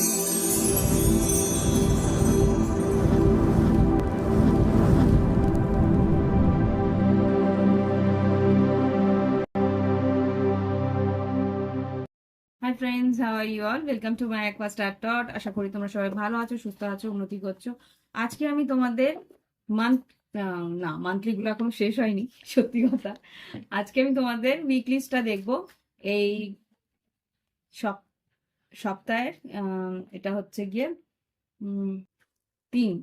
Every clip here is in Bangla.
High friends, how are you all? Welcome to my aqua star টট। আশা করি তোমরা সবাই ভালো আছো, সুস্থ আছো, উন্নতি করছো। আজকে আমি তোমাদের মান্থ না মান্থলি গুলো এখনো শেষ হয়নি, সত্যি কথা। আজকে আমি তোমাদের উইকলিস্টটা দেখবো। এই সপ্তাহের এটা হচ্ছে গিয়ে 3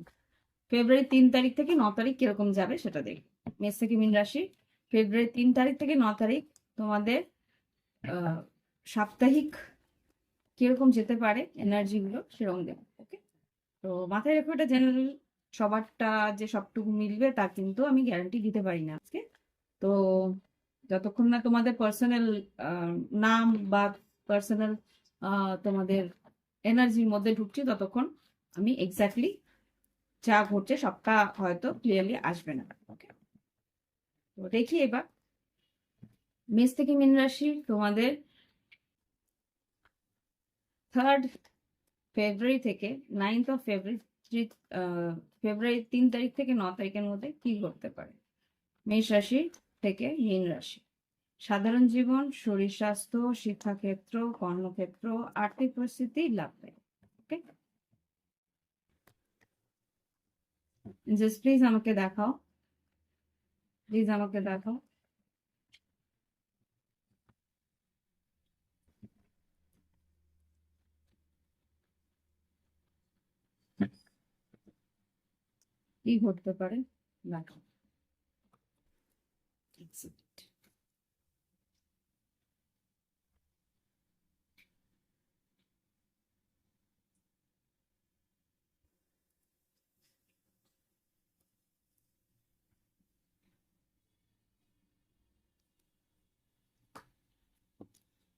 ফেব্রুয়ারি 3 তারিখ থেকে 9 তারিখ কিরকম যাবে সেটা দেখব। মেষ থেকে মীন রাশি ফেব্রুয়ারি 3 তারিখ থেকে 9 তারিখ তোমাদের সাপ্তাহিক কিরকম যেতে পারে এনার্জি গুলো সেরকম দেবো। ওকে, তো মাথায় রেখো, এটা জেনারেল, সবারটা যে সবটুকু মিলবে তা কিন্তু আমি গ্যারান্টি দিতে পারি না আজকে। তো যতক্ষণ না তোমাদের পার্সোনাল নাম বা পার্সোনাল তোমাদের এনার্জির মধ্যে ঢুকছি, ততক্ষণ আমি এক্স্যাক্টলি যা ঘটছে সবটা হয়তো ক্লিয়ারলি আসবে না। ওকে, তো দেখি এবার মেষ থেকে মীন রাশি তোমাদের 3 ফেব্রুয়ারি থেকে 9 ফেব্রুয়ারি, ফেব্রুয়ারি 3 তারিখ থেকে 9 তারিখের মধ্যে কি ঘটতে পারে। মেষ রাশি থেকে মীন রাশি, সাধারণ জীবন, শরীর স্বাস্থ্য, শিক্ষাক্ষেত্র, কর্মক্ষেত্র, আর্থিক পরিস্থিতি, লাভ। ওকে, জাস্ট প্লিজ আমাকে দেখাও, প্লিজ আমাকে দেখাও। কি ঘটতে পারে দেখাও।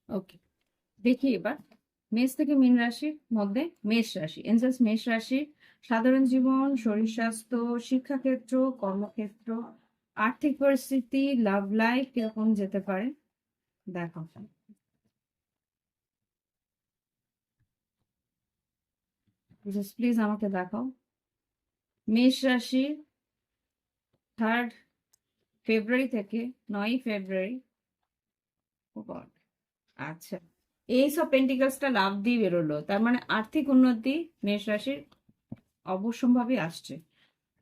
ওকে, দেখি এবার মেষ থেকে মীন রাশির মধ্যে মেষ রাশি, এনজাস মেষ রাশি, সাধারণ জীবন, শরীর স্বাস্থ্য, শিক্ষাক্ষেত্র, কর্মক্ষেত্র, আর্থিক পরিস্থিতি, লাভ লাইফ কিরকম যেতে পারে দেখো। প্লিজ আমাকে দেখাও। মেষ রাশি 3 ফেব্রুয়ারি থেকে 9 ফেব্রুয়ারি। আচ্ছা, এই সব পেন্টিকালসটা লাভ দিয়ে বেরোলো, তার মানে আর্থিক উন্নতি মেষ রাশির অবশ্যম্ভাবী আসছে।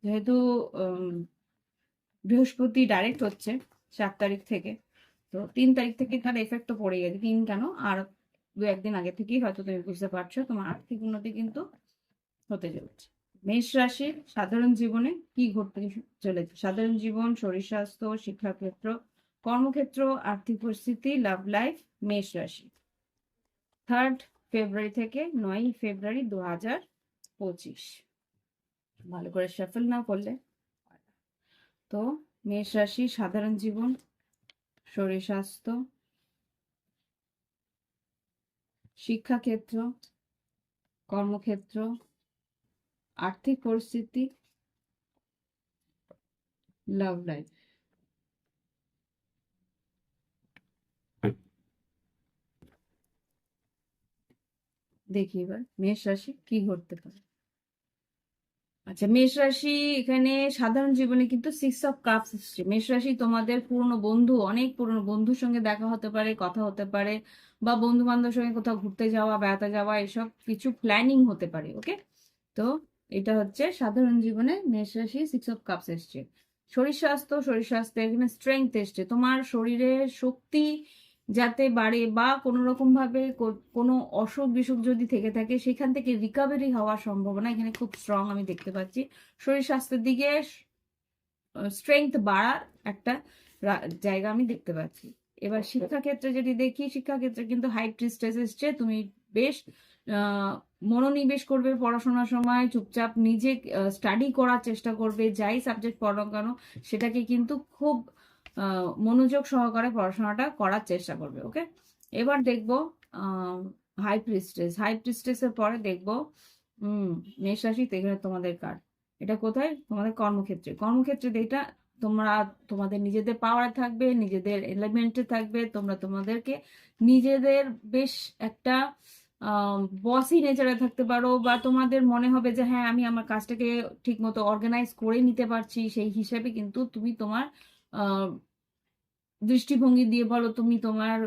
যেহেতু বৃহস্পতি ডাইরেক্ট হচ্ছে 4 তারিখ থেকে, তো 3 তারিখ থেকে তার এফেক্ট তো পড়ে গেছে। কেন, আর 2-1 দিন আগে থেকেই হয়তো তুমি বুঝতে পারছো তোমার আর্থিক উন্নতি কিন্তু হতে চলেছে। মেষ রাশির সাধারণ জীবনে কি ঘটতে চলেছে, সাধারণ জীবন, শরীর স্বাস্থ্য, শিক্ষাক্ষেত্র, কর্মক্ষেত্র, আর্থিক পরিস্থিতি, লাভ লাইফ। মেষ রাশি 3 ফেব্রুয়ারি থেকে 9 ফেব্রুয়ারি 2025। ভালো করে শাফল না করলে তো মেষ রাশি সাধারণ জীবন, শরীর স্বাস্থ্য, শিক্ষাক্ষেত্র, কর্মক্ষেত্র, আর্থিক পরিস্থিতি, লাভ লাইফ। দেখি এবার মেষ রাশি কি ঘটতে পারে। আচ্ছা, মেষ রাশি এখানে সাধারণ জীবনে কিন্তু 6 অফ কাপস এসছে। মেষ রাশি তোমাদের পুরনো বন্ধু, অনেক পুরনো বন্ধুর সঙ্গে দেখা হতে পারে, কথা হতে পারে, বা বন্ধু বান্ধবের সঙ্গে কোথাও ঘুরতে যাওয়া, বেড়াতে যাওয়া, এসব কিছু প্ল্যানিং হতে পারে। ওকে, তো এটা হচ্ছে সাধারণ জীবনে মেষ রাশি 6 অফ কাপস এসছে। শরীর স্বাস্থ্য, শরীর স্বাস্থ্য এখানে স্ট্রেংথ এসছে, তোমার শরীরের শক্তি যাতে বাড়ে, বা কোনো রকম ভাবে কোনো অসুখ বিসুখ যদি থেকে থাকে সেখান থেকে রিকভারি হওয়ার সম্ভাবনা এখানে খুব স্ট্রং আমি দেখতে পাচ্ছি। শরীর স্বাস্থ্যের দিকে স্ট্রেংথ বাড়ার একটা জায়গা আমি দেখতে পাচ্ছি। এবার শিক্ষাক্ষেত্রে যদি দেখি, শিক্ষাক্ষেত্রে কিন্তু হাই প্রিস্টেস এসছে। তুমি বেশ মনোনিবেশ করবে পড়াশোনার সময়, চুপচাপ নিজে স্টাডি করার চেষ্টা করবে, যাই সাবজেক্ট পড়ো কেন সেটাকে কিন্তু খুব মনোযোগ সহকারে পড়াশোনাটা করার চেষ্টা করবে। ওকে, এবার দেখবো হাই প্রিস্টেস, হাই প্রিস্টেসের পরে দেখবো মেষ রাশি, এখানে তোমাদের কার্ড। এটা কোথায়, তোমাদের কর্মক্ষেত্রে। কর্মক্ষেত্রে এটা তোমরা তোমাদের নিজেদের পাওয়ারে থাকবে, নিজেদের এলিমেন্টে থাকবে, তোমরা তোমাদেরকে নিজেদের বেশ একটা বসি নেচারে থাকতে পারো, বা তোমাদের মনে হবে যে হ্যাঁ আমি আমার কাজটাকে ঠিক মতো অর্গানাইজ করে নিতে পারছি, সেই হিসাবে কিন্তু তুমি তোমার আহ, দৃষ্টিভঙ্গি দিয়ে বলো, তুমি তোমার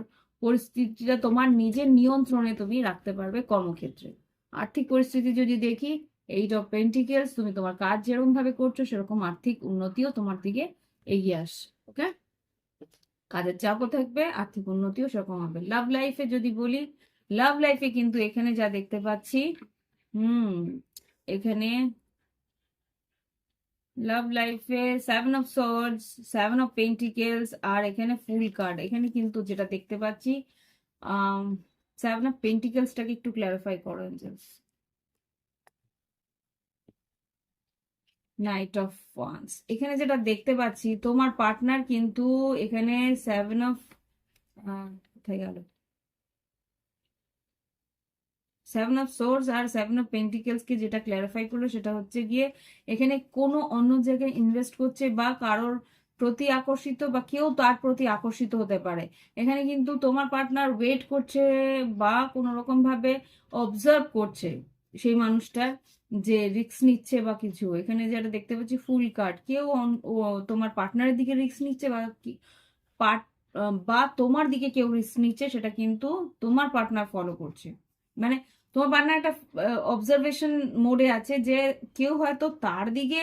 পরিস্থিতিটা তোমার নিজের নিয়ন্ত্রণে তুমি রাখতে পারবে কর্মক্ষেত্রে। আর্থিক পরিস্থিতি যদি দেখি, এইট অফ পেন্টিকেলস, তুমি তোমার কাজ যেরকম ভাবে করছো সেরকম আর্থিক উন্নতিও তোমার দিকে এগিয়ে আসছে। ওকে, কাজের চাপও থাকবে, আর্থিক উন্নতিও সেরকম হবে। লাভ লাইফে যদি বলি, লাভ লাইফে কিন্তু এখানে যা দেখতে পাচ্ছি, হুম, এখানে লাভ লাইফে 7 অফ সোর্ডস, 7 অফ পেন্টিকেলস, আর এখানে ফুল কার্ড। এখানে কিন্তু যেটা দেখতে পাচ্ছি, 7 অফ পেন্টিকেলসটাকে একটু ক্ল্যারিফাই করো এঞ্জেলস। নাইট অফ ওয়ান্স, এখানে যেটা দেখতে পাচ্ছি, তোমার পার্টনার কিন্তু এখানে 7 অফ, কোথায় গেল, 7 অফ সোর্স আর 7 অফ পেন্টিকেলস কে যেটা ক্ল্যারিফাই করলো সেটা হচ্ছে গিয়ে এখানে কোনো অন্য জায়গায় ইনভেস্ট করছে, বা কারোর প্রতি আকর্ষিত, বা কেউ তার প্রতি আকর্ষিত হতে পারে। এখানে কিন্তু তোমার পার্টনার ওয়েট করছে, বা কোনো রকম ভাবে অবজার্ভ করছে সেই মানুষটা যে রিস্ক নিচ্ছে বা কিছু। এখানে যেটা দেখতে পাচ্ছি ফুল কার্ড, কেউ তোমার পার্টনারের দিকে রিস্ক নিচ্ছে, বা পার্ট বা তোমার দিকে কেউ রিস্ক নিচ্ছে, সেটা কিন্তু তোমার পার্টনার ফলো করছে। মানে তোমার পার্টনার একটা অবজারভেশন মোডে আছে, যে কেউ হয়তো তার দিকে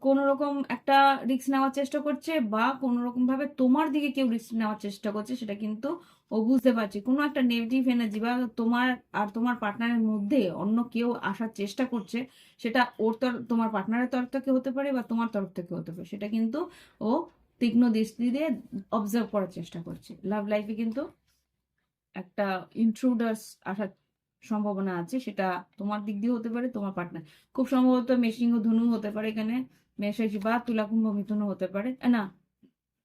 কোনো রকম একটা রিস্ক নেওয়ার চেষ্টা করছে, বা কোনো রকম ভাবে তোমার দিকে কেউ রিস্ক নেওয়ার চেষ্টা করছে, সেটা কিন্তু ও বুঝতে পারছে। কোনো একটা নেগেটিভ এনার্জি, বা তোমার আর তোমার পার্টনারের মধ্যে অন্য কেউ আসার চেষ্টা করছে, সেটা ওর তোমার পার্টনারের তরফ থেকে হতে পারে, বা তোমার তরফ থেকে হতে পারে, সেটা কিন্তু ও তীক্ষ্ণ দৃষ্টি দিয়ে অবজার্ভ করার চেষ্টা করছে। লাভ লাইফে কিন্তু একটা ইন্ট্রুডার্স আসার সম্ভাবনা আছে, সেটা তোমার দিক দিয়ে হতে পারে, তোমার পার্টনার। খুব সম্ভবত মেষিং ও ধনু হতে পারে এখানে, মেষরাশি, বা তুলা কুম্ভ মিথুনও হতে পারে। না,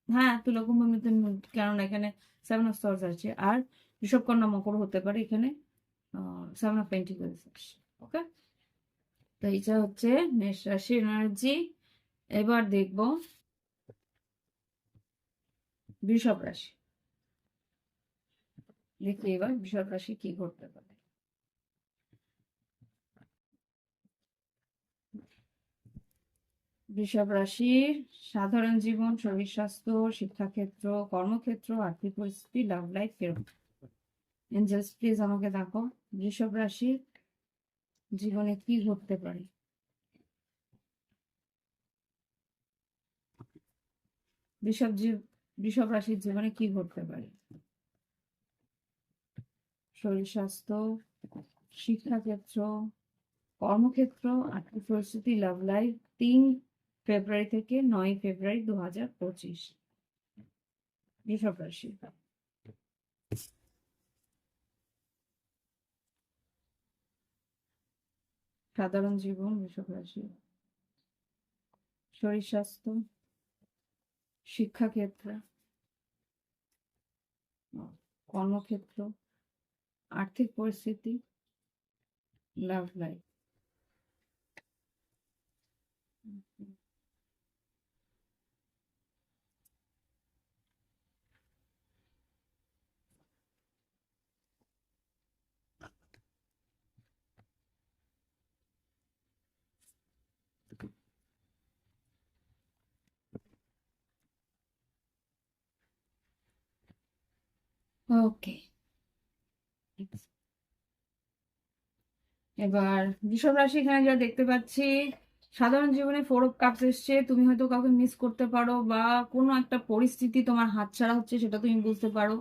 হ্যাঁ তুলা কুম্ভ মিথুন, কেননা এখানে 7 অফ সোর্স আছে। আর ঋষভ কন্যা মকর হতে পারে এখানে, 7 অফ পেন্টিকলস। ওকে, তো এইটা হচ্ছে মেষ রাশির এনার্জি। এবার দেখবো বৃষভ রাশি। দেখি এবার বৃষভ রাশি কি করতে পারে। বৃষভ রাশির সাধারণ জীবন, শরীর স্বাস্থ্য, শিক্ষাক্ষেত্র, কর্মক্ষেত্র, আর্থিক পরিস্থিতি, লাভ লাইফ কেরম। এঞ্জেলস প্লিজ আমাকে দেখো বৃষভ রাশির জীবনে কি ঘটতে পারে। বৃষভ বৃষভ রাশির জীবনে কি ঘটতে পারে? শরীর স্বাস্থ্য, শিক্ষাক্ষেত্র, কর্মক্ষেত্র, আর্থিক পরিস্থিতি, লাভ লাইফ। 3 ফেব্রুয়ারি থেকে 9 ফেব্রুয়ারি 2025, বৃষভ রাশি। সাধারণ জীবন বৃষভ রাশি, শরীর স্বাস্থ্য, শিক্ষাক্ষেত্র, কর্মক্ষেত্র, আর্থিক পরিস্থিতি, লাভ লাইফ। ওকে, এবার বৃষভ রাশি এখানে যা দেখতে পাচ্ছি, সাধারণ জীবনে 4 অফ কাপস এসছে, তুমি হয়তো কাউকে মিস করতে পারো, বা কোনো একটা পরিস্থিতি তোমার হাতছাড়া হচ্ছে সেটা তুমি বুঝতে পারো,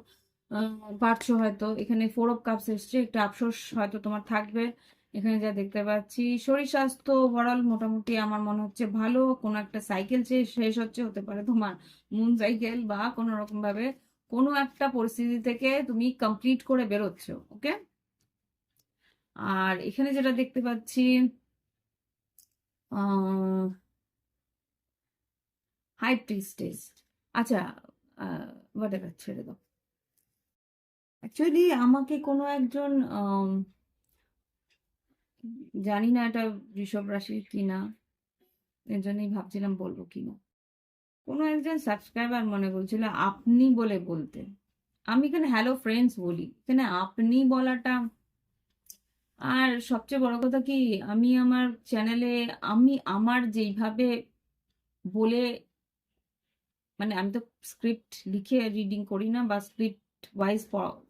পারছো হয়তো। এখানে 4 অফ কাপস এসছে, একটা আফসোস হয়তো তোমার থাকবে। এখানে যা দেখতে পাচ্ছি, শরীর স্বাস্থ্য ওভারঅল মোটামুটি আমার মনে হচ্ছে ভালো। কোনো একটা সাইকেল শেষ হচ্ছে, হতে পারে তোমার মুন সাইকেল, বা কোনো রকম ভাবে কোনো একটা পরিস্থিতি থেকে তুমি কমপ্লিট করে বেরোচ্ছ। ওকে, আর এখানে যেটা দেখতে পাচ্ছি, হাই প্রিস্টেস। আচ্ছা, হোয়াটএভার, ছেড়ে দাও। অ্যাকচুয়ালি আমাকে কোনো একজন, জানি না এটা বৃষভ রাশির কিনা, এর জন্যই ভাবছিলাম বলবো কিনা। কোনো একজন সাবস্ক্রাইবার মনে বলছিল আপনি বলে বলতে। আমি এখানে হ্যালো ফ্রেন্ডস বলি, এখানে আপনি বলাটা আর সবচেয়ে বড় কথা কি, আমি আমার চ্যানেলে আমি আমার যেইভাবে বলে, মানে আমি তো স্ক্রিপ্ট লিখে রিডিং করি না বা স্ক্রিপ্ট ওয়াইজ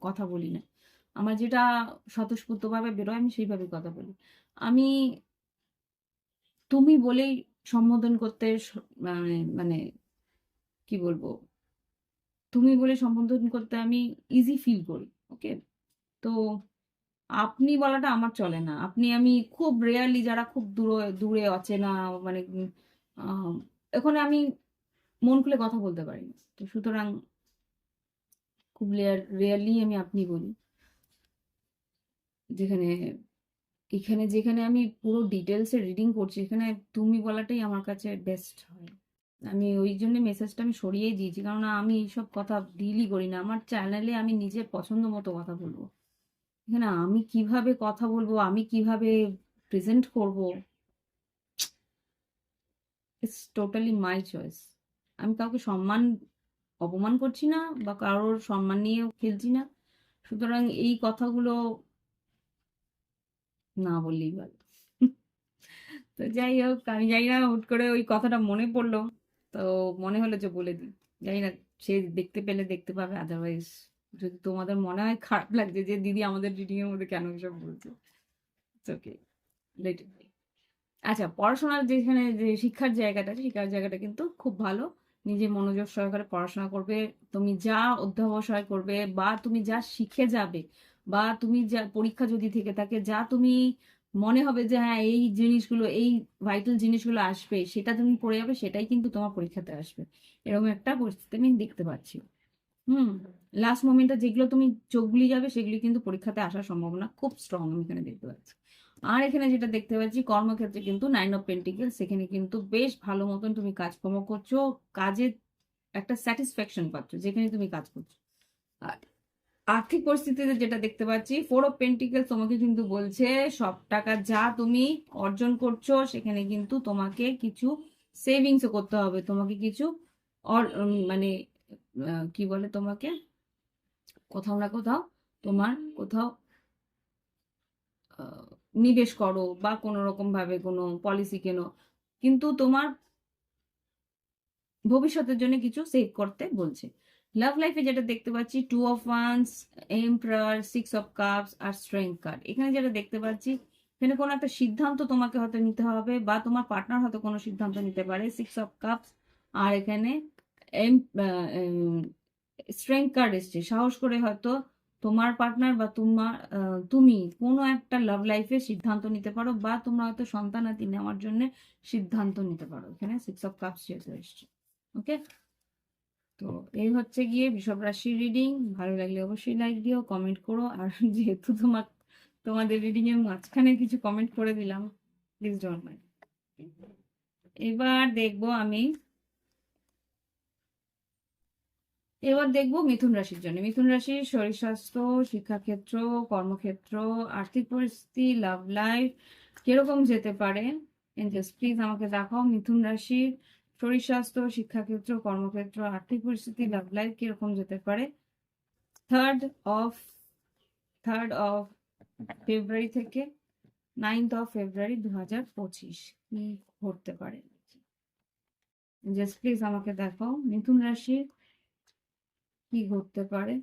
কথা বলি না। আমার যেটা স্বতঃস্ফূর্তভাবে বেরোয় আমি সেইভাবে কথা বলি। আমি তুমি বলেই সম্বোধন করতে মানে মানে কি বলবো, তুমি বলে সম্বোধন করতে আমি ইজি ফিল করি। ওকে, তো আপনি বলাটা আমার চলে না। আপনি আমি খুব রেয়ারলি, যারা খুব দূরে দূরে অচেনা, মানে আহ, ওখানে আমি মন খুলে কথা বলতে পারি না। তো সুতরাং খুব রেয়ারলি আমি আপনি বলি। যেখানে এখানে যেখানে আমি পুরো ডিটেলসে রিডিং করছি, এখানে তুমি বলাটাই আমার কাছে বেস্ট হয়। আমি ওই জন্য মেসেজটা আমি সরিয়েই দিয়েছি, কারণ আমি এইসব কথা ডিলই করি না। আমার চ্যানেলে আমি নিজের পছন্দ মতো কথা বলবো। এখানে আমি কিভাবে কথা বলবো, আমি কিভাবে প্রেজেন্ট করব, ইটস টোটালি মাই চয়েস। আমি কাউকে অপমান করছি না বা কারোর সম্মান নিয়েও খেলছি না। সুতরাং এই কথাগুলো না বললেই ভালো। তো যাই হোক, আমি জানি না হুট করে ওই কথাটা মনে পড়লো, তো মনে হলো যে বলে দিই। জানি না, সে দেখতে পেলে দেখতে পাবে, আদারওয়াইজ যদি তোমাদের মনে হয় খারাপ লাগছে যে দিদি আমাদের রিডিং এর মধ্যে কেন এসব বলছে, ওকে, লেট ইট বি। আচ্ছা, পড়াশোনার যেখানে যে শিক্ষার জায়গাটা আছে, শিক্ষার জায়গাটা কিন্তু খুব ভালো। নিজে মনোযোগ সহকারে পড়াশোনা করবে। তুমি যা অধ্যবসায় করবে বা তুমি যা শিখে যাবে, বা তুমি যা পরীক্ষা যদি থেকে থাকে, যা তুমি মনে হবে যে হ্যাঁ এই জিনিসগুলো, এই ভাইটাল জিনিসগুলো আসবে, সেটা তুমি পড়ে যাবে, সেটাই কিন্তু তোমার পরীক্ষাতে আসবে। এরকম একটা পরিস্থিতি আমি দেখতে পাচ্ছি। হুম, লাস্ট মোমেন্টে যেগুলো তুমি চোখ বুলিয়ে যাবে, সেগুলি কিন্তু পরীক্ষাতে আসার সম্ভাবনা খুব স্ট্রং আমি এখানে দেখতে পাচ্ছি। আর এখানে যেটা দেখতে পাচ্ছি, কর্মক্ষেত্রে কিন্তু 9 অফ পেন্টিকেল, সেখানে কিন্তু বেশ ভালো মতন তুমি কাজকর্ম করছো, কাজে একটা স্যাটিসফ্যাকশন পাচ্ছ যেখানে তুমি কাজ করছো। আর আর্থিক পরিস্থিতিতে যেটা দেখতে পাচ্ছি, 4 অফ পেন্টিকেল তোমাকে কিন্তু বলছে সব টাকা যা তুমি অর্জন করছো, সেখানে কিন্তু তোমাকে কিছু সেভিংসও করতে হবে, তোমাকে কিছু মানে কি বলে, তোমাকে কোথাও না কোথাও, তোমার কোথাও আহ, নিবেশ করো বা কোনো রকম ভাবে কোনো পলিসি কেনো, কিন্তু তোমার ভবিষ্যতের জন্য কিছু সেভ করতে বলছে। লাভ লাইফে যেটা দেখতে পাচ্ছি, 2 of wands, emperor, 6 of cups আর স্ট্রেংথ কার্ড। এখানে যেটা দেখতে পাচ্ছি, এখানে কোনো একটা সিদ্ধান্ত তোমাকে হয়তো নিতে হবে, বা তোমার পার্টনার হয়তো কোনো সিদ্ধান্ত নিতে পারে। 6 অফ কাপস, আর এখানে স্ট্রেংথ কার্ড এসছে। সাহস করে হয়তো তোমার পার্টনার বা তুমি কোনো একটা লাভ লাইফে সিদ্ধান্ত নিতে পারো, বা তোমরা হয়তো সন্তানাদি নেওয়ার জন্য সিদ্ধান্ত নিতে পারো। এখানে 6 অফ কাপস যেহেতু এসছে। ওকে, তো এই হচ্ছে গিয়ে বৃষভ রাশির রিডিং। ভালো লাগলে অবশ্যই লাইক দিও, কমেন্ট করো। আর যেহেতু তোমাদের রিডিং এর মাঝখানে কিছু কমেন্ট করে দিলাম, প্লিজ ডোন্ট মাইন্ড। এবার দেখবো আমি, এবার দেখবো মিথুন রাশির জন্য। মিথুন রাশির শরীর স্বাস্থ্য, শিক্ষাক্ষেত্র, কর্মক্ষেত্র, আর্থিক পরিস্থিতি, লাভ লাইফ কিরকম যেতে পারে। এঞ্জেলস প্লিজ আমাকে দেখাও মিথুন রাশির শরীর স্বাস্থ্য, শিক্ষাক্ষেত্র, কর্মক্ষেত্র, আর্থিক পরিস্থিতি, লাভ লাইফ কিরকম যেতে পারে। Third of third of February থেকে 9th অফ ফেব্রুয়ারি 2025 কি ঘটতে পারে। জাস্ট প্লিজ আমাকে দেখাও মিথুন রাশির কি ঘটতে পারে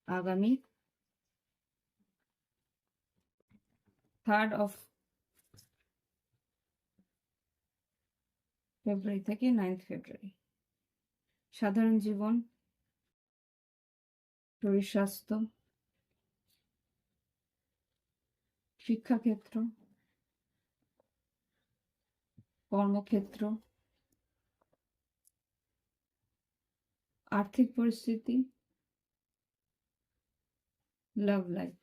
আগামী 3rd অফ ফেব্রুয়ারি থেকে 9th ফেব্রুয়ারি। সাধারণ জীবন, শরীর স্বাস্থ্য, শিক্ষাক্ষেত্র, কর্মক্ষেত্র, আর্থিক পরিস্থিতি, লাভ লাইফ।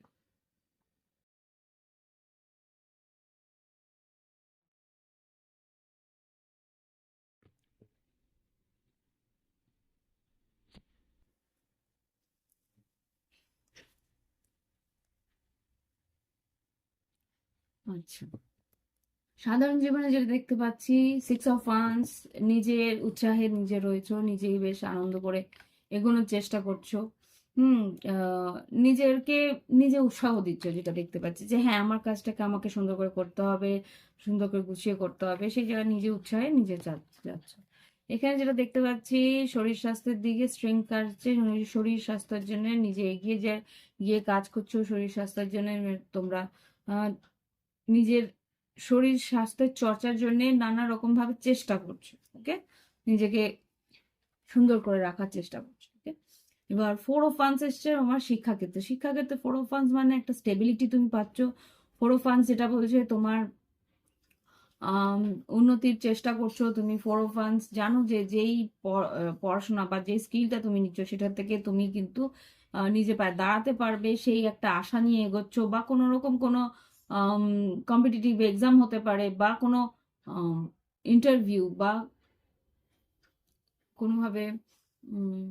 আচ্ছা, সাধারণ জীবনে যেটা দেখতে পাচ্ছি, 6 অফ ওয়ান্স, নিজের উৎসাহে নিজে রয়েছো, নিজেই বেশ আনন্দ করে এগোনোর চেষ্টা করছো। হুম, আহ, নিজেকে নিজে উৎসাহ দিচ্ছ, যেটা দেখতে পাচ্ছি যে হ্যাঁ আমার কাজটাকে আমাকে সুন্দর করে করতে হবে, সুন্দর করে গুছিয়ে করতে হবে, সেই জায়গায় নিজে উৎসাহে নিজে যাচ্ছ। এখানে যেটা দেখতে পাচ্ছি, শরীর স্বাস্থ্যের দিকে স্ট্রেংথ আসছে, শরীর স্বাস্থ্যের জন্য নিজে এগিয়ে গিয়ে কাজ করছো শরীর স্বাস্থ্যের জন্য। তোমরা আহ, নিজের শরীর স্বাস্থ্যের চর্চার জন্য নানা রকম ভাবে চেষ্টা করছো। ওকে, নিজেকে সুন্দর করে রাখার চেষ্টা করছো। ওকে, এবার ফোর অফ ওয়ান্স এসছে আমার শিক্ষাক্ষেত্রে ফোর অফ ওয়ান্স মানে একটা স্টেবিলিটি তুমি পাচ্ছ। ফোর অফ ওয়ান্স যেটা বলছে তোমার আম, উন্নতির চেষ্টা করছো তুমি। ফোর অফ ওয়ান্স জানো যে যেই পড়াশোনা বা যে স্কিলটা তুমি নিচ্ছ সেটার থেকে তুমি কিন্তু নিজে পায়ে দাঁড়াতে পারবে, সেই একটা আশা নিয়ে এগোচ্ছ। বা কোনো রকম কোনো কম্পিটিটিভ এক্সাম হতে পারে, বা কোনো ইন্টারভিউ, বা কোনোভাবে উম,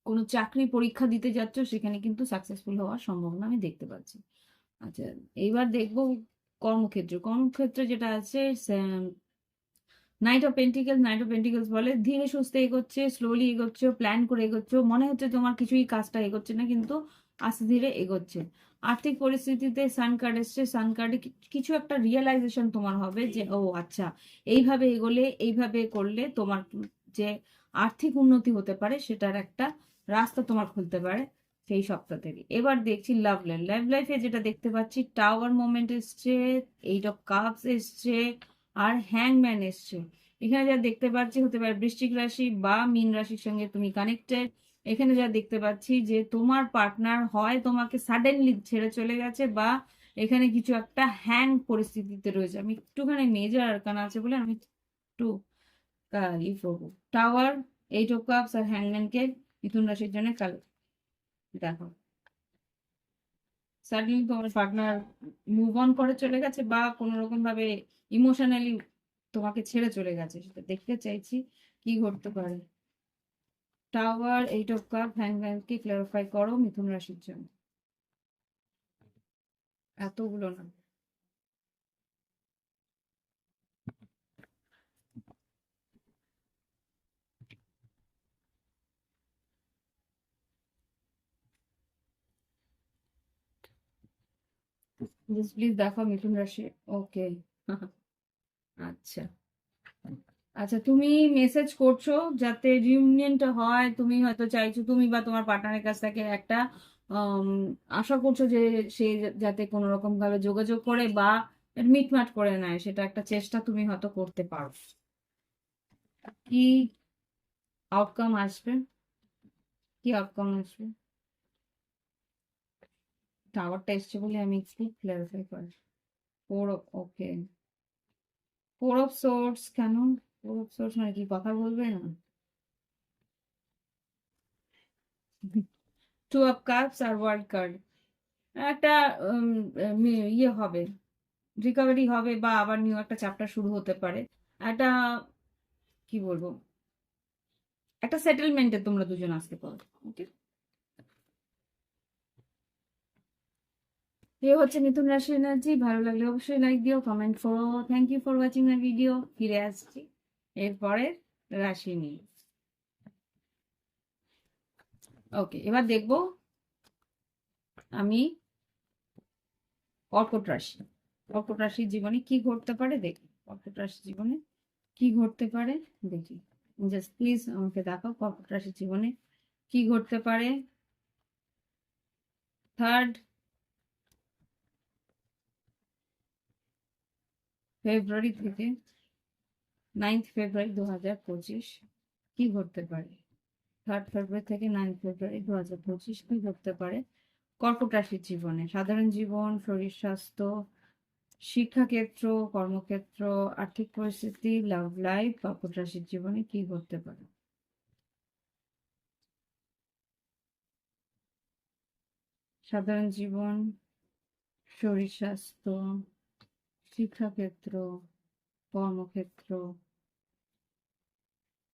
কোনো চাকরি পরীক্ষা দিতে যাচ্ছ, সেখানে কিন্তু সাকসেসফুল হওয়ার সম্ভাবনা আমি দেখতে পাচ্ছি। আচ্ছা, এইবার দেখবো কর্মক্ষেত্রে যেটা আছে, নাইট অফ পেন্টিকেলস বলে ধীরে সুস্থে এগোচ্ছে, স্লোলি এগোচ্ছে, প্ল্যান করে এগোচ্ছে, মনে হচ্ছে তোমার কিছুই কাজটা এগোচ্ছে না, কিন্তু আস্তে ধীরে এগোচ্ছে। আর্থিক পরিস্থিতিতে সান কার্ড এসছে, সান কার্ডে কিছু একটা রিয়েলাইজেশন তোমার হবে যে ও আচ্ছা, এইভাবে এগোলে, এইভাবে করলে তোমার যে আর্থিক উন্নতি হতে পারে সেটার একটা রাস্তা তোমার খুলতে পারে সেই সপ্তাহ থেকে। এবার দেখছি লাইফে যেটা দেখতে পাচ্ছি, টাওয়ার মোমেন্ট এসছে, এইট অফ কাপস এসছে, আর হ্যাংম্যান এসছে। এখানে যা দেখতে পাচ্ছি, হতে পারে বৃশ্চিক রাশি বা মীন রাশির সঙ্গে তুমি কানেক্টেড। এখানে যা দেখতে পাচ্ছি যে তোমার পার্টনার হয় তোমাকে সাডেনলি ছেড়ে চলে গেছে, বা এখানে কিছু একটা হ্যাং পরিস্থিতিতে রয়েছে। আমি একটুখানি মেজর আরকান আছে বলে আমি একটু ই করবো। টাওয়ার, এইট অফ কাপস আর হ্যাংম্যানকে মিথুন রাশির জন্য কাল দেখো, সাডেনলি তোমার পার্টনার মুভ অন করে চলে গেছে, বা কোনো রকম ভাবে ইমোশনালি তোমাকে ছেড়ে চলে গেছে, সেটা দেখতে চাইছি কি ঘটতে পারে। টাওয়ার, এইট অফ কাপ, হ্যাংম্যানকে ক্লারিফাই করো মিথুন রাশির জন্য। এতগুলো না, জাস্ট প্লিজ দেখো মিথুন রাশি। ওকে, আচ্ছা। আচ্ছা, তুমি মেসেজ করছো যাতে রিউনিয়নটা হয়, তুমি হয়তো চাইছো, তুমি বা তোমার পার্টনারের কাছ থেকে একটা আম, আশা করছো যে সে যাতে কোনো রকম ভাবে যোগাযোগ করে বা মিটমাট করে নেয়, সেটা একটা চেষ্টা তুমি হয়তো করতে পারো। কি আউটকাম আসবে? কি আউটকাম আসবে? টাওয়ারটা এসছে বলে আমি একটু ক্লারিফাই করি। Four, okay, four of swords কেন? ফোর অফ সোর্স মানে কি, কথা বলবে না? টু অফ কাপস আর ওয়ার্ল্ড কার্ড, একটা উম, ইয়ে হবে, রিকভারি হবে, বা আবার নিউ একটা চ্যাপ্টার শুরু হতে পারে। একটা, কি বলবো, একটা সেটেলমেন্টে তোমরা দুজন আসতে পারো। ওকে, এ হচ্ছে মিথুন রাশির এনার্জি। ভালো লাগলে অবশ্যই লাইক দিও, কমেন্ট করো। Thank you for watching my video. ফিরে আসছি এরপরের রাশি নিয়ে। ওকে, এবার দেখবো আমি কর্কট রাশি। কর্কট রাশির জীবনে কি ঘটতে পারে দেখি। কর্কট রাশির জীবনে কি ঘটতে পারে দেখি। জাস্ট প্লিজ আমাকে দেখাও কর্কট রাশির জীবনে কি ঘটতে পারে 3 ফেব্রুয়ারি থেকে 9 ফেব্রুয়ারি 2025। কি ঘটতে পারে 3 ফেব্রুয়ারি থেকে 9 ফেব্রুয়ারি 2025? কি ঘটতে পারে কর্কট রাশির জীবনে? সাধারণ জীবন, শরীর স্বাস্থ্য, শিক্ষাক্ষেত্র, কর্মক্ষেত্র, আর্থিক পরিস্থিতি, লাভ লাইফ। কর্কট রাশির জীবনে কি ঘটতে পারে? সাধারণ জীবন, শরীর স্বাস্থ্য, শিক্ষাক্ষেত্র, কর্মক্ষেত্র,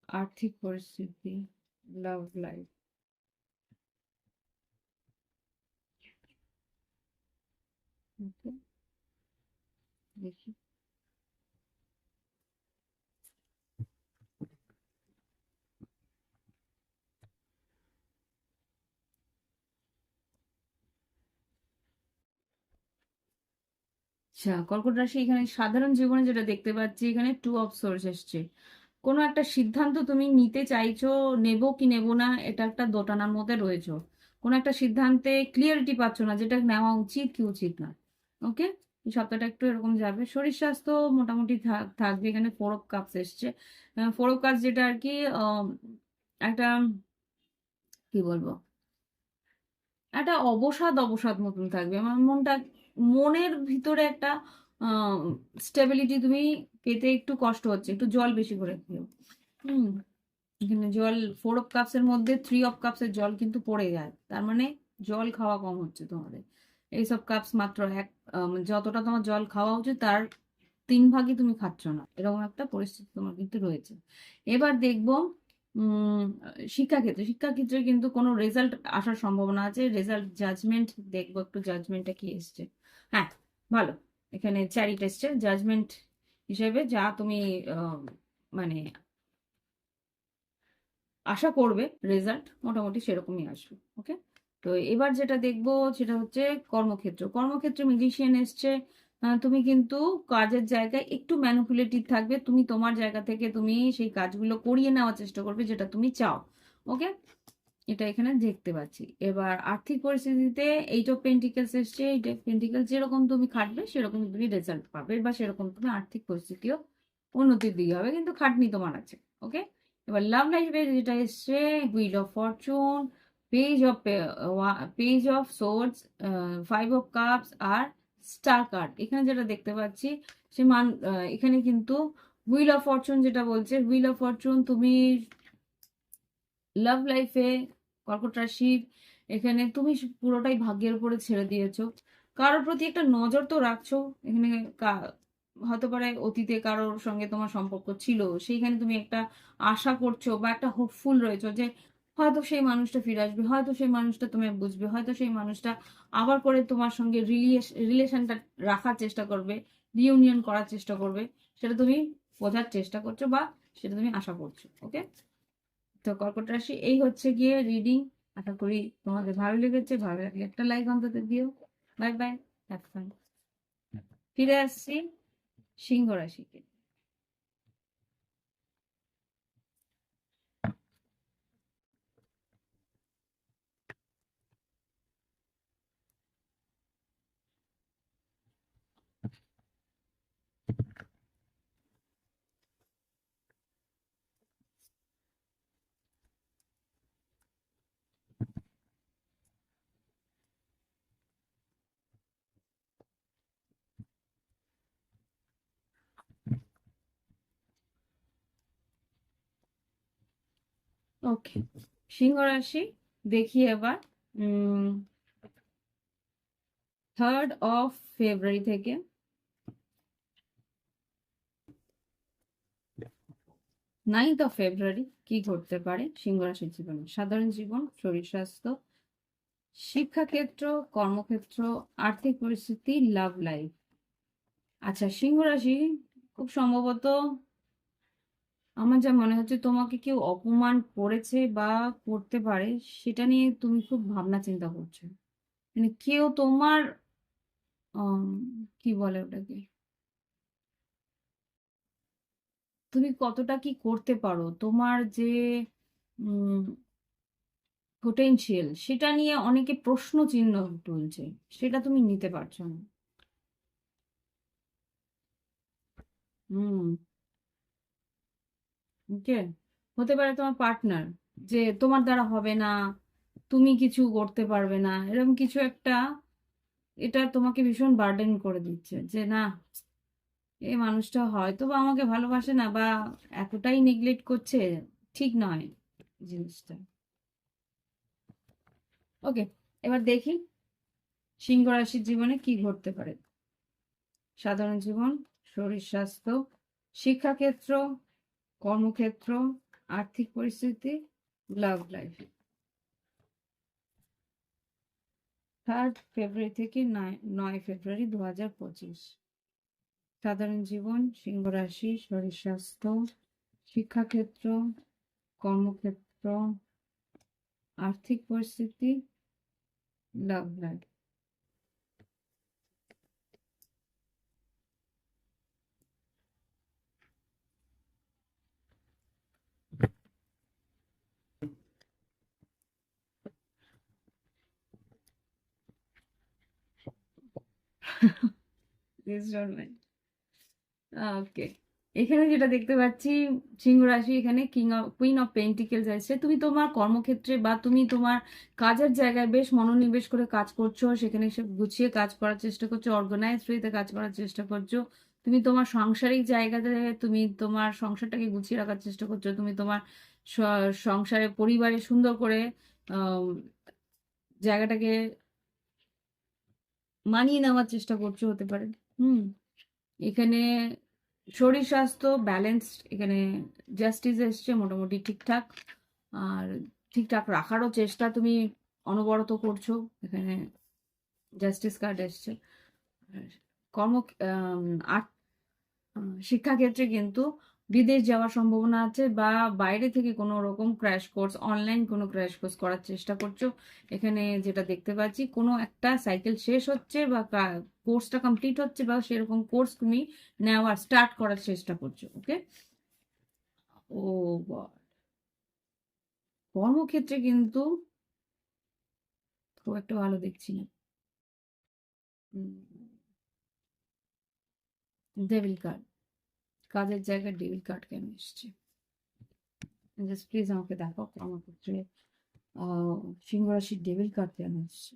আর্থিক পরিস্থিতি, লাভ লাইফ। ওকে, দেখি। আচ্ছা, কর্কট রাশি এখানে সাধারণ জীবনে যেটা দেখতে পাচ্ছি, এখানে টু অফ সোর্স এসছে। কোনো একটা সিদ্ধান্ত তুমি নিতে চাইছো, নেব কি নেব না, এটা একটা দোটানার মধ্যে রয়েছো। কোনো একটা সিদ্ধান্তে ক্লিয়ারিটি পাচ্ছ না, যেটা নেওয়া উচিত কি উচিত না। ওকে, এই সপ্তাহটা একটু এরকম যাবে। শরীর স্বাস্থ্য মোটামুটি থাকবে। এখানে ফোর অফ কাপস এসছে। ফোর অফ কাপস যেটা আর কি একটা, কি বলবো, একটা অবসাদ অবসাদ মতন থাকবে। আমার মনটা, মনের ভিতরে একটা স্টেবিলিটি তুমি পেতে একটু কষ্ট হচ্ছে। একটু জল বেশি করে খেও। হুম, এখানে জল, ফোর অফ কাপস এর মধ্যে থ্রি অফ কাপস এর জল কিন্তু পড়ে যায়, তার মানে জল খাওয়া কম হচ্ছে তোমাদের। এইসব কাপস মাত্র এক, যতটা তোমার জল খাওয়া উচিত তার 3 ভাগই তুমি খাচ্ছ না, এরকম একটা পরিস্থিতি তোমার কিন্তু রয়েছে। এবার দেখবো উম শিক্ষাক্ষেত্রে, শিক্ষাক্ষেত্রে কিন্তু কোনো রেজাল্ট আসার সম্ভাবনা আছে। রেজাল্ট জাজমেন্ট দেখবো, একটু জাজমেন্টটা কি এসছে। হ্যাঁ, ভালো। এখানে চ্যারিট এসছে জাজমেন্ট হিসেবে, যা তুমি মানে আশা করবে রেজাল্ট মোটামুটি সেরকমই আসবে। ওকে, তো এবার যেটা দেখবো সেটা হচ্ছে কর্মক্ষেত্র। কর্মক্ষেত্রে ম্যাজিশিয়ান এসছে। তুমি কিন্তু কাজের জায়গায় একটু ম্যানিপুলেটিভ থাকবে। তুমি তোমার জায়গা থেকে তুমি সেই কাজগুলো করিয়ে নেওয়ার চেষ্টা করবে যেটা তুমি চাও। ওকে, এটা এখানে দেখতে পাচ্ছি। এবার আর্থিক পরিস্থিতিতে এইট অফ পেন্টিকেলস এসছে। এইট অফ পেন্টিকেলস যেরকম তুমি খাটবে সেরকম তুমি রেজাল্ট পাবে, বা সেরকম তুমি আর্থিক পরিস্থিতিও উন্নতির দিকে হবে, কিন্তু খাটনি তোমার আছে। ওকে, এবার লাভ লাইফে যেটা এসছে, wheel of fortune, page of swords, five of cups আর স্টার কার্ড। এখানে যেটা দেখতে পাচ্ছি এখানে কিন্তু হুইল অফ ফরচুন যেটা বলছে, হুইল অফ ফরচুন তুমি লাভ লাইফে, কর্কট রাশির এখানে তুমি পুরোটাই ভাগ্যের উপরে ছেড়ে দিয়েছো। কারোর প্রতি একটা নজর তো রাখছো। এখানে হতে পারে অতীতে কারোর সঙ্গে তোমার সম্পর্ক ছিল, সেইখানে তুমি একটা আশা করছো বা একটা হোপফুল রয়েছো যে হয়তো সেই মানুষটা ফিরে আসবে, হয়তো সেই মানুষটা তোমায় বুঝবে, হয়তো সেই মানুষটা আবার করে তোমার সঙ্গে রিলেশনটা রাখার চেষ্টা করবে, রিইউনিয়ন করার চেষ্টা করবে। সেটা তুমি বোঝার চেষ্টা করছো বা সেটা তুমি আশা করছো। ওকে, তো কর্কট রাশি এই হচ্ছে গিয়ে রিডিং। আশা করি তোমাদের ভালো লেগেছে। ভালো লাগলে একটা লাইক অন্তত দিও। By bye, have fun. ফিরে আসছি সিংহ রাশিকে। ওকে, সিংহ রাশি দেখি এবার 3rd of February থেকে 9th of February কি ঘটতে পারে সিংহ রাশির জীবনে। সাধারণ জীবন, শরীর স্বাস্থ্য, শিক্ষাক্ষেত্র, কর্মক্ষেত্র, আর্থিক পরিস্থিতি, লাভ লাইফ। আচ্ছা, সিংহ রাশি খুব সম্ভবত, আমার যা মনে হচ্ছে, তোমাকে কেউ অপমান করেছে বা করতে পারে, সেটা নিয়ে তুমি খুব ভাবনা চিন্তা করছো। মানে কেউ তোমার উম, কি বলে ওটাকে, তুমি কতটা কি করতে পারো, তোমার যে পোটেনশিয়াল, সেটা নিয়ে অনেকে প্রশ্ন চিহ্ন তুলছে, সেটা তুমি নিতে পারছো না। হুম, ওকে, হতে পারে তোমার পার্টনার, যে তোমার দ্বারা হবে না, তুমি কিছু করতে পারবে না, এরকম কিছু একটা। এটা তোমাকে ভীষণ বার্ডেন করে দিচ্ছে যে না, এই মানুষটা হয়তো বা আমাকে ভালোবাসে না, বা এতটাই নেগলেক্ট করছে, ঠিক নয় জিনিসটা। ওকে, এবার দেখি সিংহ রাশির জীবনে কি ঘটতে পারে। সাধারণ জীবন, শরীর স্বাস্থ্য, শিক্ষাক্ষেত্র, কর্মক্ষেত্র, আর্থিক পরিস্থিতি, লাভ লাইফ। 3rd February থেকে 9th February 2025। সাধারণ জীবন, সিংহ রাশি, শরীর স্বাস্থ্য, শিক্ষাক্ষেত্র, কর্মক্ষেত্র, আর্থিক পরিস্থিতি, love life. This don't mind. ওকে, এখানে যেটা দেখতে পাচ্ছি সিংহ রাশি, এখানে কুইন অফ পেন্টিকেলস আছে। তুমি তোমার কর্মক্ষেত্রে বা তুমি তোমার কাজের জায়গায় বেশ মনোনিবেশ করে কাজ করছো, সেখানে সে গুছিয়ে কাজ করার চেষ্টা করছো, অর্গানাইজ ওয়েতে কাজ করার চেষ্টা করছো। তুমি তোমার সাংসারিক জায়গাতে তুমি তোমার সংসারটাকে গুছিয়ে রাখার চেষ্টা করছো, তুমি তোমার সংসারে পরিবারে সুন্দর করে আহ জায়গাটাকে মানিয়ে নেওয়ার চেষ্টা করছো, হতে পারে। হুম, এখানে শরীর স্বাস্থ্য ব্যালেন্স, এখানে জাস্টিস এসছে মোটামুটি ঠিকঠাক, আর ঠিকঠাক রাখারও চেষ্টা তুমি অনবরত করছো। এখানে জাস্টিস কার্ড এসছে। আর কর্ম আর শিক্ষাক্ষেত্রে কিন্তু বিদেশ যাওয়ার সম্ভাবনা আছে, বা বাইরে থেকে কোনো রকম ক্র্যাশ কোর্স, অনলাইন কোনো ক্র্যাশ কোর্স করার চেষ্টা করছো। এখানে যেটা দেখতে পাচ্ছি, কোনো একটা সাইকেল শেষ হচ্ছে বা কোর্সটা কমপ্লিট হচ্ছে, বা সেরকম কোর্স তুমি নেওয়ার স্টার্ট করার চেষ্টা করছো। ওকে, ও গড, কর্মক্ষেত্রে কিন্তু খুব একটা ভালো দেখছি না। ডেভিল কার্ড, কাজের জায়গায় ডেভিল কার্ড কেন এসছে? জাস্ট প্লিজ আমাকে দেখো কর্মক্ষেত্রে সিংহ রাশির ডেভিল কার্ড কেন এসছে।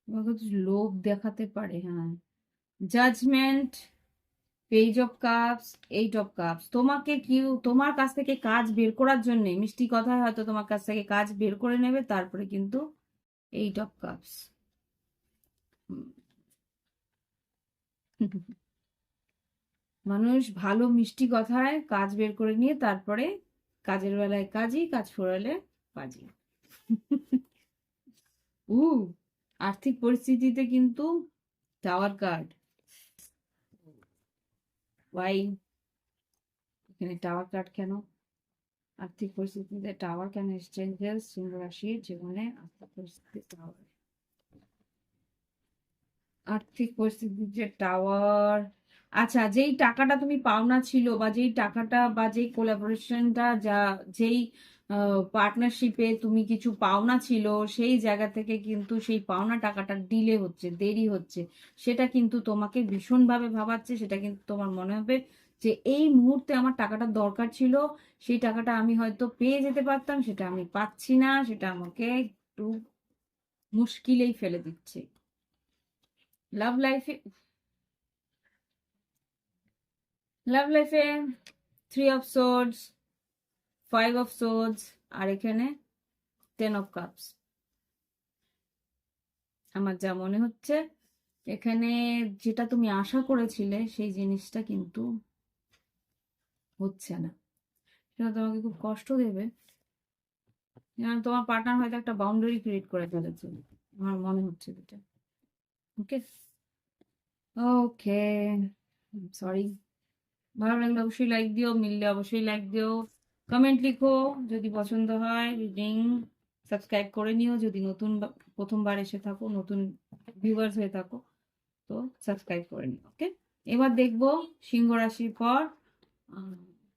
তোমাকে তো লোভ দেখাতে পারে, হ্যাঁ। Judgement, page of cups, eight of cups. তোমাকে কেউ তোমার কাছ থেকে কাজ বের করার জন্য মিষ্টি কথায় হয়তো তোমার কাছ থেকে কাজ বের করে নেবে, তারপরে কিন্তু এইট অফ কাপস। মানুষ ভালো মিষ্টি কথায় কাজ বের করে নিয়ে তারপরে কাজের বেলায় কাজই, কাজ ফুরালে কাজই। উ আর্থিক পরিস্থিতিতে কিন্তু টাওয়ার কার্ড, ওয়াই এখানে টাওয়ার কার্ড কেন? আর্থিক পরিস্থিতিতে টাওয়ার কেন এক্সচেঞ্জেস সিংহ রাশির জীবনে? আর্থিক পরিস্থিতি টাওয়ার, আর্থিক পরিস্থিতিতে টাওয়ার। আচ্ছা, যেই টাকাটা তুমি পাওনা ছিল, বা যেই টাকাটা বা যেই কোলাবোরেশনটা, যেই পার্টনারশিপে তুমি কিছু পাওনা ছিল, সেই জায়গা থেকে কিন্তু সেই পাওনা টাকাটা ডিলে হচ্ছে, দেরি হচ্ছে। সেটা কিন্তু তোমাকে ভীষণভাবে ভাবাচ্ছে। সেটা কিন্তু তোমার মনে হবে যে এই মুহূর্তে আমার টাকাটা দরকার ছিল, সেই টাকাটা আমি হয়তো পেয়ে যেতে পারতাম, সেটা আমি পাচ্ছি না, সেটা আমাকে একটু মুশকিলেই ফেলে দিচ্ছে। লাভ লাইফে, three of swords, five of swords, আর এখানে টেন অফ কাপস। আমার যা মনে হচ্ছে, এখানে যেটা তুমি আশা করেছিলে সেই জিনিসটা কিন্তু হচ্ছে না। সেটা তোমাকে খুব কষ্ট দেবে, কারণ তোমার পার্টনার হয়তো একটা বাউন্ডারি ক্রিয়েট করে ফেলেছে, আমার মনে হচ্ছে এটা। ওকে, ওকে, সরি। ভালো লাগলে অবশ্যই লাইক দিও, মিললে অবশ্যই লাইক দিও, কমেন্ট লিখো যদি পছন্দ হয়। রিডিং সাবস্ক্রাইব করে নিও যদি নতুন প্রথমবার এসে থাকো, নতুন ভিউয়ার্স হয়ে থাকো, তো সাবস্ক্রাইব করে নিও। ওকে, এবার দেখবো সিংহ রাশির পর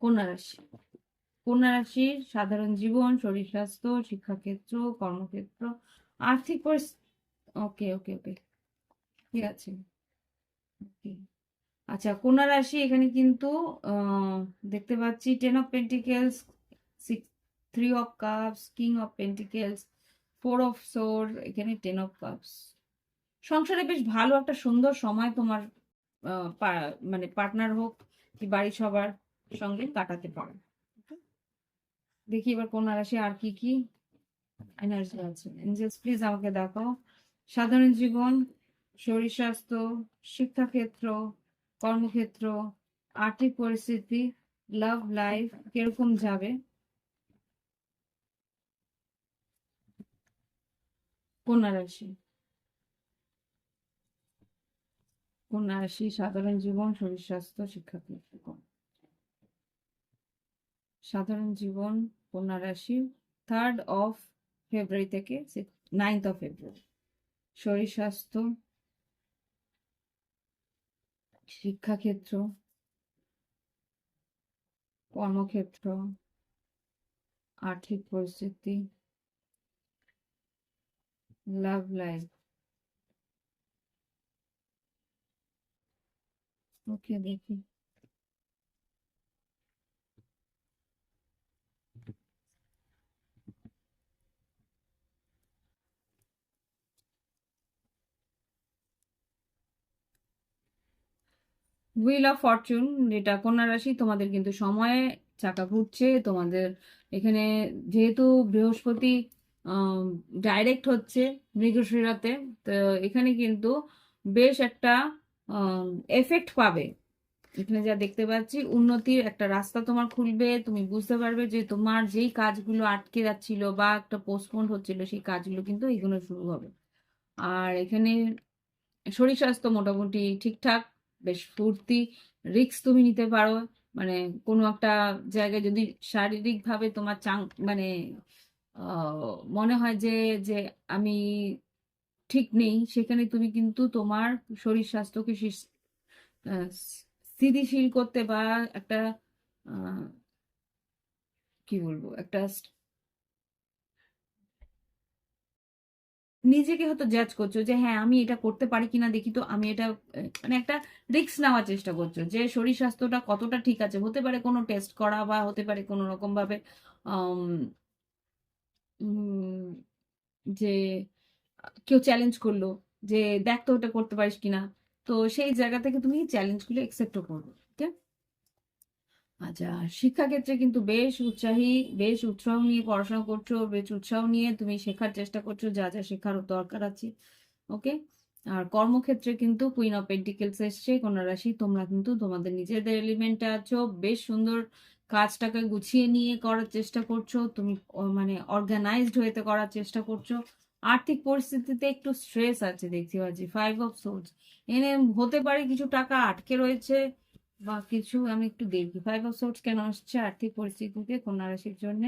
কন্যা রাশি। কন্যা রাশির সাধারণ জীবন, শরীর স্বাস্থ্য, শিক্ষাক্ষেত্র, কর্মক্ষেত্র, আর্থিক পরিস্থিতি। ওকে ওকে ওকে, ঠিক আছে। ওকে, আচ্ছা, কন্যা রাশি এখানে কিন্তু দেখতে পাচ্ছি ten of pentacles, six, three of cups, king of pentacles, four of sword, এখানে টেন অফ কাপস। সংসারে বেশ ভালো একটা সুন্দর সময় তোমার মানে পার্টনার হোক কি বাড়ির সবার সঙ্গে কাটাতে পারো। দেখি এবার কন্যা রাশি আর কি কি এনার্জি আছে। এঞ্জেলস প্লিজ আমাকে দেখাও সাধারণ জীবন, শরীর স্বাস্থ্য, শিক্ষাক্ষেত্র, কর্মক্ষেত্র, আর্থিক পরিস্থিতি, লাভ লাইফ কিরকম যাবে কন্যা রাশি। কন্যা রাশি সাধারণ জীবন, শরীর স্বাস্থ্য, শিক্ষাক্ষেত্র, সাধারণ জীবন কন্যা রাশি 3rd অফ ফেব্রুয়ারি থেকে 9th অফ ফেব্রুয়ারি। শরীর স্বাস্থ্য, শিক্ষাক্ষেত্র, কর্মক্ষেত্র, আর্থিক পরিস্থিতি, লাভ লাইফ ওকে, দেখি। হুইল অফ ফরচুন, যেটা কন্যা রাশি, তোমাদের কিন্তু সময়ে চাকা ঘুরছে তোমাদের এখানে। যেহেতু বৃহস্পতি ডাইরেক্ট হচ্ছে মৃগশিরাতে, তো এখানে কিন্তু বেশ একটা এফেক্ট পাবে। এখানে যা দেখতে পাচ্ছি, উন্নতির একটা রাস্তা তোমার খুলবে। তুমি বুঝতে পারবে যে তোমার যেই কাজগুলো আটকে যাচ্ছিল বা একটা পোস্টপোন হচ্ছিল, সেই কাজগুলো কিন্তু এগুলো শুরু হবে। আর এখানে শরীর স্বাস্থ্য মোটামুটি ঠিকঠাক, বেশ ফুর্তি। রিস্ক তুমি নিতে পারো, মানে কোনো একটা জায়গায় যদি শারীরিকভাবে তোমার মানে মনে হয় যে যে আমি ঠিক নেই, সেখানে তুমি কিন্তু তোমার শরীর স্বাস্থ্যকে আহ, স্থিতিশীল করতে বা একটা আহ, কি বলবো, একটা নিজেকে হয়তো জাজ করছো যে হ্যাঁ আমি এটা করতে পারি কিনা দেখি, তো আমি এটা মানে একটা রিস্ক নেওয়ার চেষ্টা করছো যে শরীর স্বাস্থ্যটা কতটা ঠিক আছে। হতে পারে কোনো টেস্ট করা, বা হতে পারে কোনো রকম ভাবে আম, উম, যে কেউ চ্যালেঞ্জ করলো যে দেখ তো ওটা করতে পারিস কিনা। তো সেই জায়গা থেকে তুমি চ্যালেঞ্জগুলো একসেপ্টও করবে। ঠিক আছে? আচ্ছা, শিক্ষাক্ষেত্রে কিন্তু বেশ উৎসাহী, বেশ উৎসাহ নিয়ে পড়াশোনা করছো, বেশ উৎসাহ নিয়ে তুমি শেখার চেষ্টা করছো যা যা শেখার দরকার আছে। ওকে। আর কর্মক্ষেত্রে কিন্তু কুইন অফ পেন্টিকেলস এসছে কন্যা রাশি, তোমরা কিন্তু তোমাদের নিজেদের এলিমেন্টে আছো, বেশ সুন্দর কাজটাকে গুছিয়ে নিয়ে করার চেষ্টা করছো তুমি। মানে অর্গানাইজড হয়েতে করার চেষ্টা করছো। আর্থিক পরিস্থিতিতে একটু স্ট্রেস আছে দেখতে পাচ্ছি, 5 অফ সোর্স এনে হতে পারে কিছু টাকা আটকে রয়েছে বা কিছু। আমি একটু দেখি 5 অফ সোর্স কেন আসছে আর্থিক পরিস্থিতিতে কন্যা রাশির জন্য।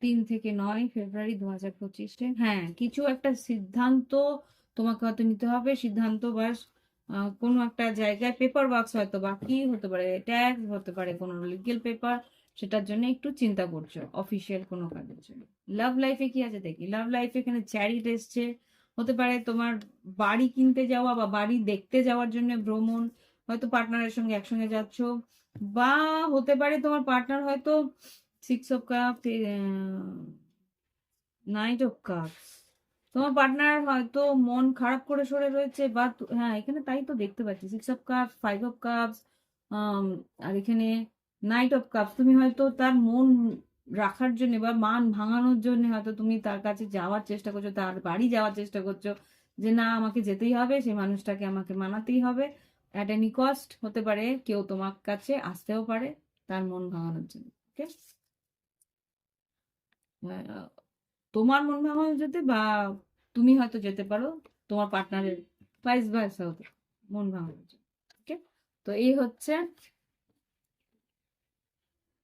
3 থেকে 9 ফেব্রুয়ারি 2025-এ, হ্যাঁ কিছু একটা সিদ্ধান্ত তোমাকে হয়তো নিতে হবে। সিদ্ধান্ত বা কোনো একটা জায়গায় পেপার ওয়ার্কস হয়তো বাকি হতে পারে, ট্যাক্স হতে পারে, কোনো লিগেল পেপার, সেটার জন্য একটু চিন্তা করছো অফিসিয়াল কোনো কাজের জন্য। লাভ লাইফে কি আছে দেখি। লাভ লাইফে এখানে চ্যারিট এসছে। হতে পারে তোমার বাড়ি কিনতে যাওয়া বা বাড়ি দেখতে যাওয়ার জন্য ভ্রমণ, হয়তো পার্টনারের সঙ্গে একসঙ্গে যাচ্ছ, বা হতে পারে তোমার পার্টনার হয়তো 6 অফ কাপ, 9 অফ কাপস, তোমার পার্টনার হয়তো মন খারাপ করে সরে রয়েছে, বা হ্যাঁ এখানে তাই তো দেখতে পাচ্ছি 6 অফ কাপস, 5 অফ কাপস, আর এখানে 9 অফ কাপস। তুমি হয়তো তার মন রাখার জন্য বা মান ভাঙানোর জন্য হয়তো তুমি তার কাছে যাওয়ার চেষ্টা করছো, তার বাড়ি যাওয়ার চেষ্টা করছো, যে না আমাকে যেতেই হবে, সেই মানুষটাকে আমাকে মানাতেই হবে অ্যাট এনি কস্ট। হতে পারে কেউ তোমার কাছে আসতেও পারে তার মন ভাঙানোর জন্য। ওকে। তোমার মন ভাঙানো যেতে, বা তুমি হয়তো যেতে পারো তোমার পার্টনারের ভাইস ভার্সা হতে মন ভাঙানোর জন্য। ওকে। তো এই হচ্ছে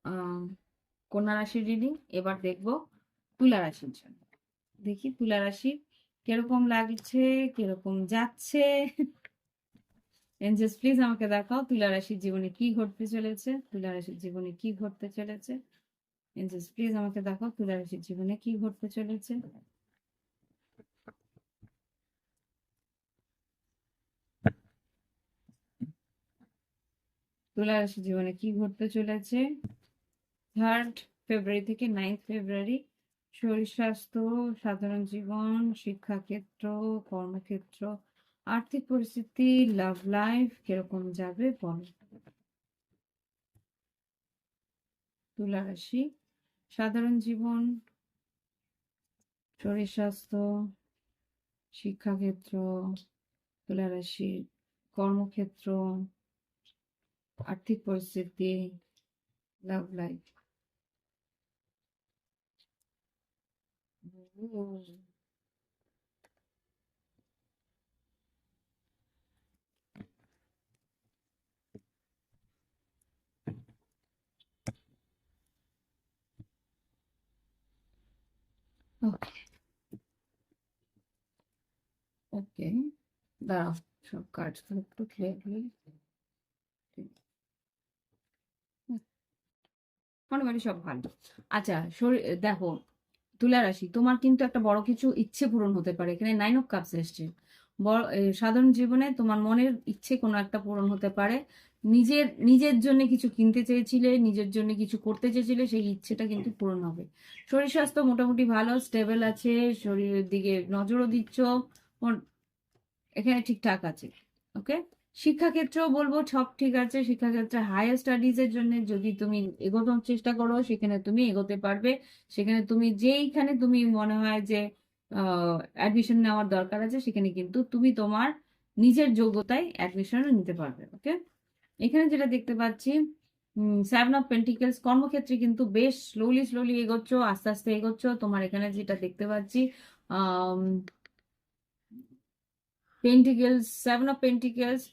আহ কন্যা রাশির রিডিং। এবার দেখবো তুলা রাশির জন্য। দেখি তুলা রাশি কিরকম লাগছে, কিরকম যাচ্ছে। এঞ্জেলস প্লিজ আমাকে দেখাও তুলা রাশির জীবনে কি ঘটতে চলেছে, তুলা রাশির জীবনে কি ঘটতে চলেছে। এঞ্জেলস প্লিজ আমাকে দেখাও তুলা রাশির জীবনে কি ঘটতে চলেছে। তুলা রাশির জীবনে কি ঘটতে চলেছে 3 ফেব্রুয়ারি থেকে 9 ফেব্রুয়ারি। শরীর স্বাস্থ্য, সাধারণ জীবন, শিক্ষাক্ষেত্র, কর্মক্ষেত্র, আর্থিক পরিস্থিতি, লাভ লাইফ কিরকম যাবে বলো। তুলা রাশি, সাধারণ জীবন, শরীর স্বাস্থ্য, শিক্ষাক্ষেত্র, তুলা রাশি, কর্মক্ষেত্র, আর্থিক পরিস্থিতি, লাভ লাইফ। ওকে। ওকে, দাঁড়াও, সব কার্ডগুলো একটু খেয়ে ফেলি। মোটামুটি সব ভালো। আচ্ছা, শরীর দেখো তুলা রাশি, তোমার কিন্তু একটা বড় কিছু ইচ্ছে পূরণ হতে পারে। এখানে 9 অফ কাপস এসছে। সাধারণ জীবনে তোমার মনের ইচ্ছে কোনো একটা পূরণ হতে পারে। নিজের নিজের জন্য কিছু কিনতে চেয়েছিলে, নিজের জন্য কিছু করতে চেয়েছিলে, সেই ইচ্ছেটা কিন্তু পূরণ হবে। শরীর স্বাস্থ্য মোটামুটি ভালো, স্টেবল আছে, শরীরের দিকে নজরও দিচ্ছ, এখানে ঠিকঠাক আছে। ওকে, শিক্ষাক্ষেত্রেও বলবো সব ঠিক আছে। শিক্ষাক্ষেত্রে হায়ার স্টাডিজ এর জন্য যদি তুমি এগোনোর চেষ্টা করো, সেখানে তুমি এগোতে পারবে। সেখানে তুমি যেইখানে তুমি মনে হয় যে অ্যাডমিশন নেওয়ার দরকার আছে, সেখানে কিন্তু তুমি তোমার নিজের যোগ্যতায় অ্যাডমিশনও নিতে পারবে। ওকে, এখানে যেটা দেখতে পাচ্ছি, 7 অফ পেন্টিকেলস, কর্মক্ষেত্রে কিন্তু বেশ স্লোলি স্লোলি এগোচ্ছ, আস্তে আস্তে এগোচ্ছ। তোমার এখানে যেটা দেখতে পাচ্ছি, পেন্টিকেলস, 7 অফ পেন্টিকেলস,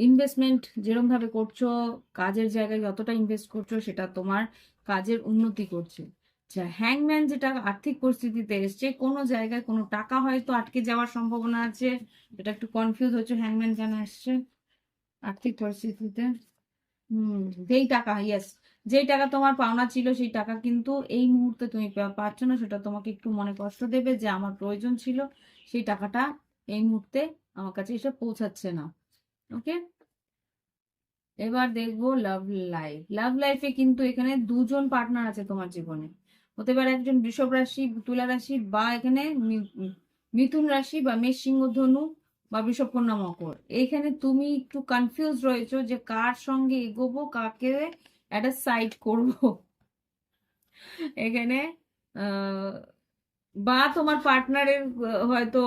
ইনভেস্টমেন্ট যেরকম ভাবে করছো, কাজের জায়গায় যতটা ইনভেস্ট করছো, সেটা তোমার কাজের উন্নতি করছে। আচ্ছা, হ্যাংম্যান যেটা আর্থিক পরিস্থিতিতে এসছে, কোনো জায়গায় কোনো টাকা হয়তো আটকে যাওয়ার সম্ভাবনা আছে। এটা একটু কনফিউজ হচ্ছে, হ্যাংম্যান কেন আসছে আর্থিক পরিস্থিতিতে। যেই টাকা, ইয়েস, যেই টাকা তোমার পাওনা ছিল, সেই টাকা কিন্তু এই মুহূর্তে তুমি পাচ্ছ না। সেটা তোমাকে একটু মনে কষ্ট দেবে যে আমার প্রয়োজন ছিল, সেই টাকাটা এই মুহূর্তে আমার কাছে এসে পৌঁছাচ্ছে না। ওকে, এবার দেখবো লাভ লাইফ। লাভ লাইফে কিন্তু এখানে দুজন পার্টনার আছে তোমার জীবনে। হতে পারে একজন বৃষভ রাশি, তুলা রাশি, বা এখানে মিথুন রাশি, বা মেষ, সিংহ, ধনু, বা বৃষভ, কন্যা, মকর। এইখানে তুমি একটু কনফিউজ রয়েছো যে কার সঙ্গে এগোবো, কাকে একটা সাইড করব। এখানে আহ, বা তোমার পার্টনারের হয়তো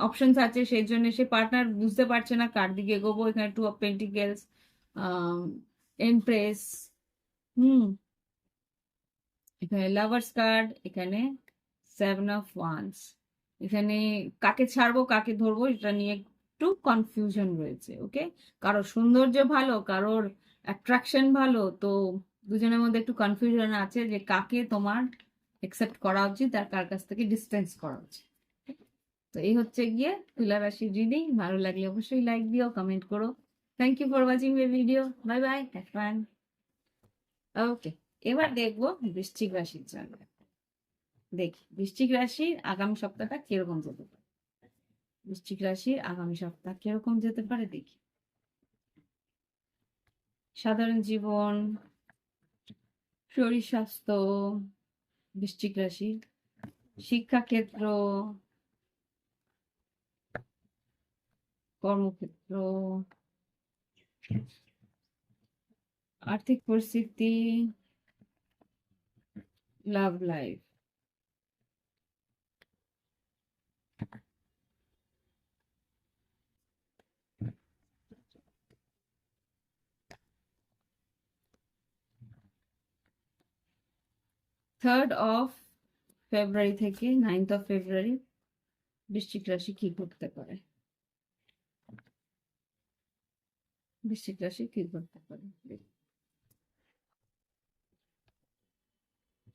অপশনস আছে, সেই জন্য সে পার্টনার বুঝতে পারছে না কার দিকে এগোবো। এখানে 2 অফ পেন্টিকেলস, এমপ্রেস, হুম, এখানে লাভার্স কার্ড, এখানে 7 অফ ওয়ান্স। এখানে কাকে ছাড়বো কাকে ধরবো এটা নিয়ে একটু কনফিউশন রয়েছে। ওকে, কারোর সৌন্দর্য ভালো, কারোর অ্যাট্রাকশন ভালো, তো দুজনের মধ্যে একটু কনফিউশন আছে যে কাকে তোমার একসেপ্ট করা উচিত আর কার কাছ থেকে ডিস্টেন্স করা উচিত। তো এই হচ্ছে গিয়ে তুলা রাশির রিডিং। ভালো লাগলে অবশ্যই লাইক দিও, কমেন্ট করো। Thank you for watching the video. Bye bye, have fun. Okay, এবার দেখবো বৃশ্চিক রাশির জন্য। দেখি বৃশ্চিক রাশির আগামী সপ্তাহটা কিরকম যেতে পারে। বৃশ্চিক রাশির আগামী সপ্তাহ কিরকম যেতে পারে দেখি। সাধারণ জীবন, শরীর স্বাস্থ্য, বৃশ্চিক রাশি, শিক্ষাক্ষেত্র, কর্মক্ষেত্র, আর্থিক পরিস্থিতি, লাভ লাইফ। February 3rd থেকে 9th of February বৃশ্চিক রাশি কি করতে পারে। বৃশ্চিক রাশি কি করতে পারে।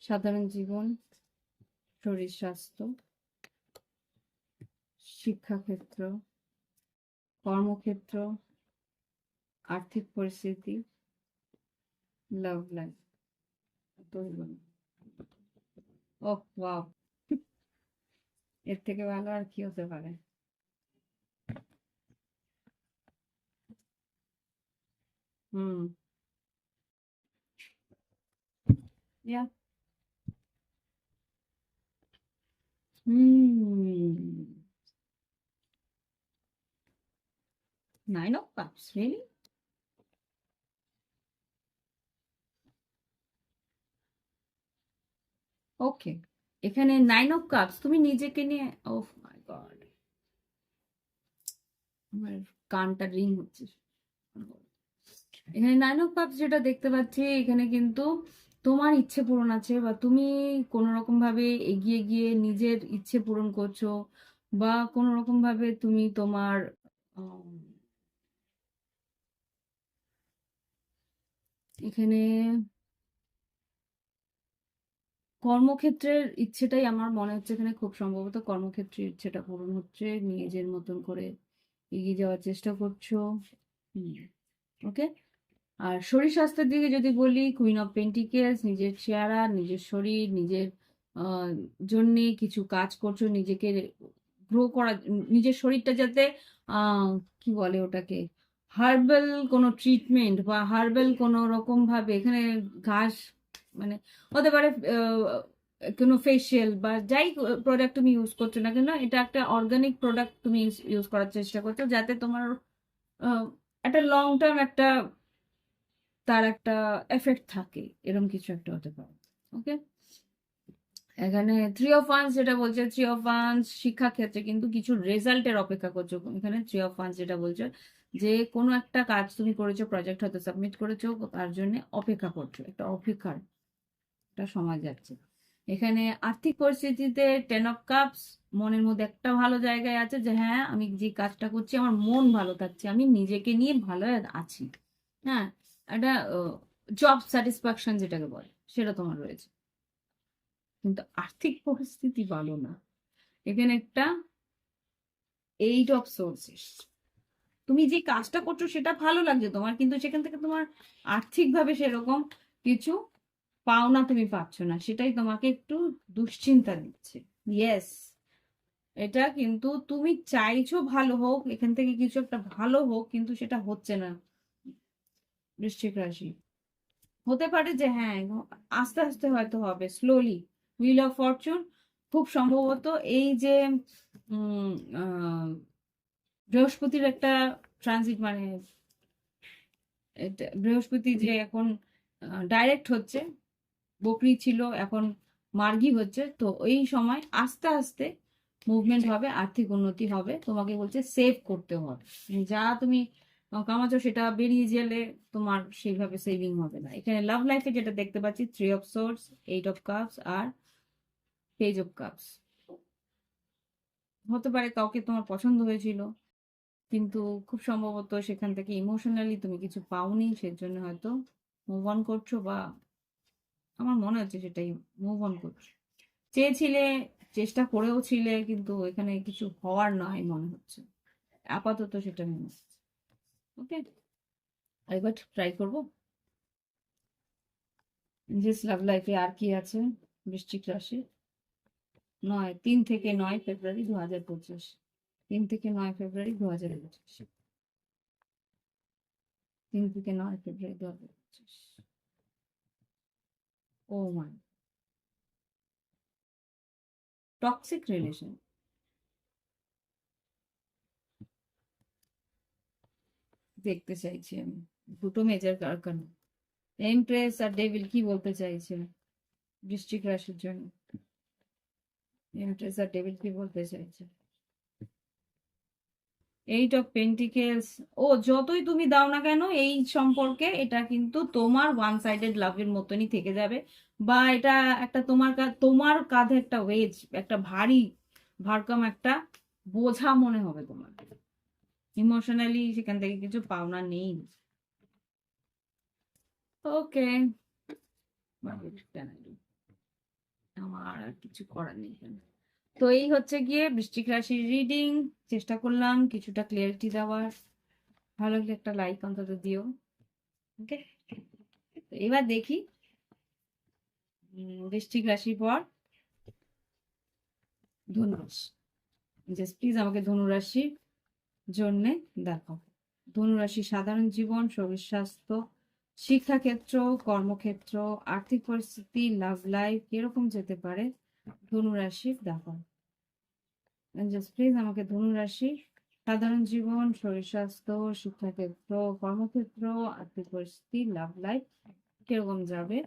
সাধারণ জীবন, শরীর স্বাস্থ্য, শিক্ষাক্ষেত্র, কর্মক্ষেত্র, আর্থিক পরিস্থিতি, লাভ লাইফ। ওহ ওয়াও, এর থেকে ভালো আর কি হতে পারে। হুম, ইয়া, হুম, 9 of Cups, really? ওকে, এখানে 9 of Cups, তুমি নিজেকে নিয়ে, ওহ মাই গড, আমার কানটা রিং হচ্ছে। এখানে 9 of Cups যেটা দেখতে পাচ্ছি, এখানে কিন্তু তোমার ইচ্ছে পূরণ আছে, বা তুমি কোনো রকম ভাবে এগিয়ে গিয়ে নিজের ইচ্ছে পূরণ করছো, বা কোনো রকম ভাবে তুমি তোমার এখানে কর্মক্ষেত্রের ইচ্ছেটাই আমার মনে হচ্ছে এখানে খুব সম্ভবত কর্মক্ষেত্রের ইচ্ছেটা পূরণ হচ্ছে। নিজের মতন করে এগিয়ে যাওয়ার চেষ্টা করছো। ওকে, আর শরীর স্বাস্থ্যের দিকে যদি বলি, কুইন অফ পেন্টিকেলস, নিজের চেহারা, নিজের শরীর, নিজের জন্যে কিছু কাজ করছো, নিজেকে গ্রো করা, নিজের শরীরটা যাতে কি বলে ওটাকে, হার্বাল কোনো ট্রিটমেন্ট বা হার্বাল কোনো রকম ভাবে এখানে ঘাস মানে হতে পারে, কোনো ফেসিয়াল বা যাই প্রোডাক্ট তুমি ইউজ করছো না কেন, এটা একটা অর্গানিক প্রোডাক্ট তুমি ইউজ করার চেষ্টা করছো, যাতে তোমার আহ, একটা লং টার্ম একটা তার একটা এফেক্ট থাকে, এরকম কিছু একটা হতে পারে। ওকে, এখানে থ্রি অফ ওয়ান্স যেটা বলছে, থ্রি অফ ওয়ান্স শিক্ষা ক্ষেত্রে কিন্তু কিছু রেজাল্টের অপেক্ষা করছো। এখানে থ্রি অফ ওয়ান্স যেটা বলছে যে কোনো একটা কাজ তুমি করেছো, প্রজেক্ট হয়তো সাবমিট করেছো, তার জন্য অপেক্ষা করছো, একটা অপেক্ষার একটা সময় যাচ্ছে। এখানে আর্থিক পরিস্থিতিতে টেন অফ কাপস, মনের মধ্যে একটা ভালো জায়গায় আছে যে হ্যাঁ আমি যে কাজটা করছি আমার মন ভালো থাকছে, আমি নিজেকে নিয়ে ভালো আছি। হ্যাঁ, একটা জব স্যাটিসফ্যাকশন যেটাকে বলে সেটা তোমার রয়েছে, কিন্তু আর্থিক পরিস্থিতি ভালো না। এখানে একটা এইট অফ সোর্সেস, তুমি যে কাজটা করছো সেটা ভালো লাগছে তোমার, কিন্তু সেখান থেকে তোমার আর্থিকভাবে সেরকম কিছু পাওনা তুমি পাচ্ছ না, সেটাই তোমাকে একটু দুশ্চিন্তা দিচ্ছে। ইয়েস, এটা কিন্তু তুমি চাইছো ভালো হোক, এখান থেকে কিছু একটা ভালো হোক, কিন্তু সেটা হচ্ছে না বৃশ্চিক রাশি। হতে পারে যে হ্যাঁ আস্তে আস্তে হয়তো হবে, স্লোলি। হুইল অফ ফরচুন, খুব সম্ভবত এই যে উম, আহ, বৃহস্পতির একটা ট্রানজিট, মানে বৃহস্পতি যে এখন ডাইরেক্ট হচ্ছে, বকরি ছিল এখন মার্গী হচ্ছে, তো এই সময় আস্তে আস্তে মুভমেন্ট হবে, আর্থিক উন্নতি হবে। তোমাকে বলছে সেভ করতে হবে, যা তুমি কামাচ্ছ সেটা বেরিয়ে গেলে তোমার সেইভাবে সেভিং হবে না। এখানে লাভ লাইফে যেটা দেখতে পাচ্ছি, three of swords, eight of cups আর পেজ অফ কাপস। হতে পারে কাউকে তোমার পছন্দ হয়েছিল, কিন্তু খুব সম্ভবত সেখান থেকে ইমোশনালি তুমি কিছু পাওনি, সেজন্য হয়তো মুভ অন করছো, বা আমার মনে হচ্ছে সেটাই, মুভ অন করছো। চেয়েছিলে, চেষ্টা করেও ছিলে, কিন্তু এখানে কিছু হওয়ার নয় মনে হচ্ছে আপাতত, সেটা মনে হচ্ছে। ওকে, এবার ট্রাই করবো যে লাভ লাইফে আর কি আছে বৃশ্চিক রাশি। 3 থেকে 9 ফেব্রুয়ারি 2025, 3 থেকে 9 ফেব্রুয়ারি 2025, 3 থেকে 9 ফেব্রুয়ারি 2025। ও মাই, টক্সিক রিলেশন দেখতে চাইছি আমি, দুটো মেজর কারখান। এমপ্রেস আর ডেভিল কি বলতে চাইছে বৃশ্চিক রাশির জন্য? এমপ্রেস আর ডেভিল কি বলতে চাইছে? এইট অফ পেন্টিকেলস, ও যতই তুমি দাও না কেন এই সম্পর্কে, এটা কিন্তু তোমার ওয়ান সাইডেড লাভের মতনই থেকে যাবে, বা এটা একটা তোমার কাঁধে একটা ওয়েজ, একটা ভারী ভারকম একটা বোঝা মনে হবে তোমার। ইমোশনালি সেখান থেকে কিছু পাওনা নেই। ওকে, আমার আর কিছু করার নেই। তো এই হচ্ছে গিয়ে বৃশ্চিক রাশির রিডিং, চেষ্টা করলাম কিছুটা ক্লিয়ারিটি দেওয়ার। ভালো লাগলে একটা লাইক অন্তত দিও। ওকে, এবার দেখি বৃশ্চিক রাশির পর ধনুরাশি। জাস্ট প্লিজ আমাকে ধনুরাশির জন্য দেখো। ধনুরাশি সাধারণ জীবন, শরীর স্বাস্থ্য, শিক্ষাক্ষেত্র, কর্মক্ষেত্র, আর্থিক পরিস্থিতি, লাভ লাইফ কিরকম যেতে পারে ধনুরাশির দেখো। জাস্ট প্লিজ আমাকে ধনুরাশির সাধারণ জীবন, শরীর স্বাস্থ্য, শিক্ষাক্ষেত্র, কর্মক্ষেত্র, আর্থিক পরিস্থিতি, লাভ লাইফ কিরকম যাবে।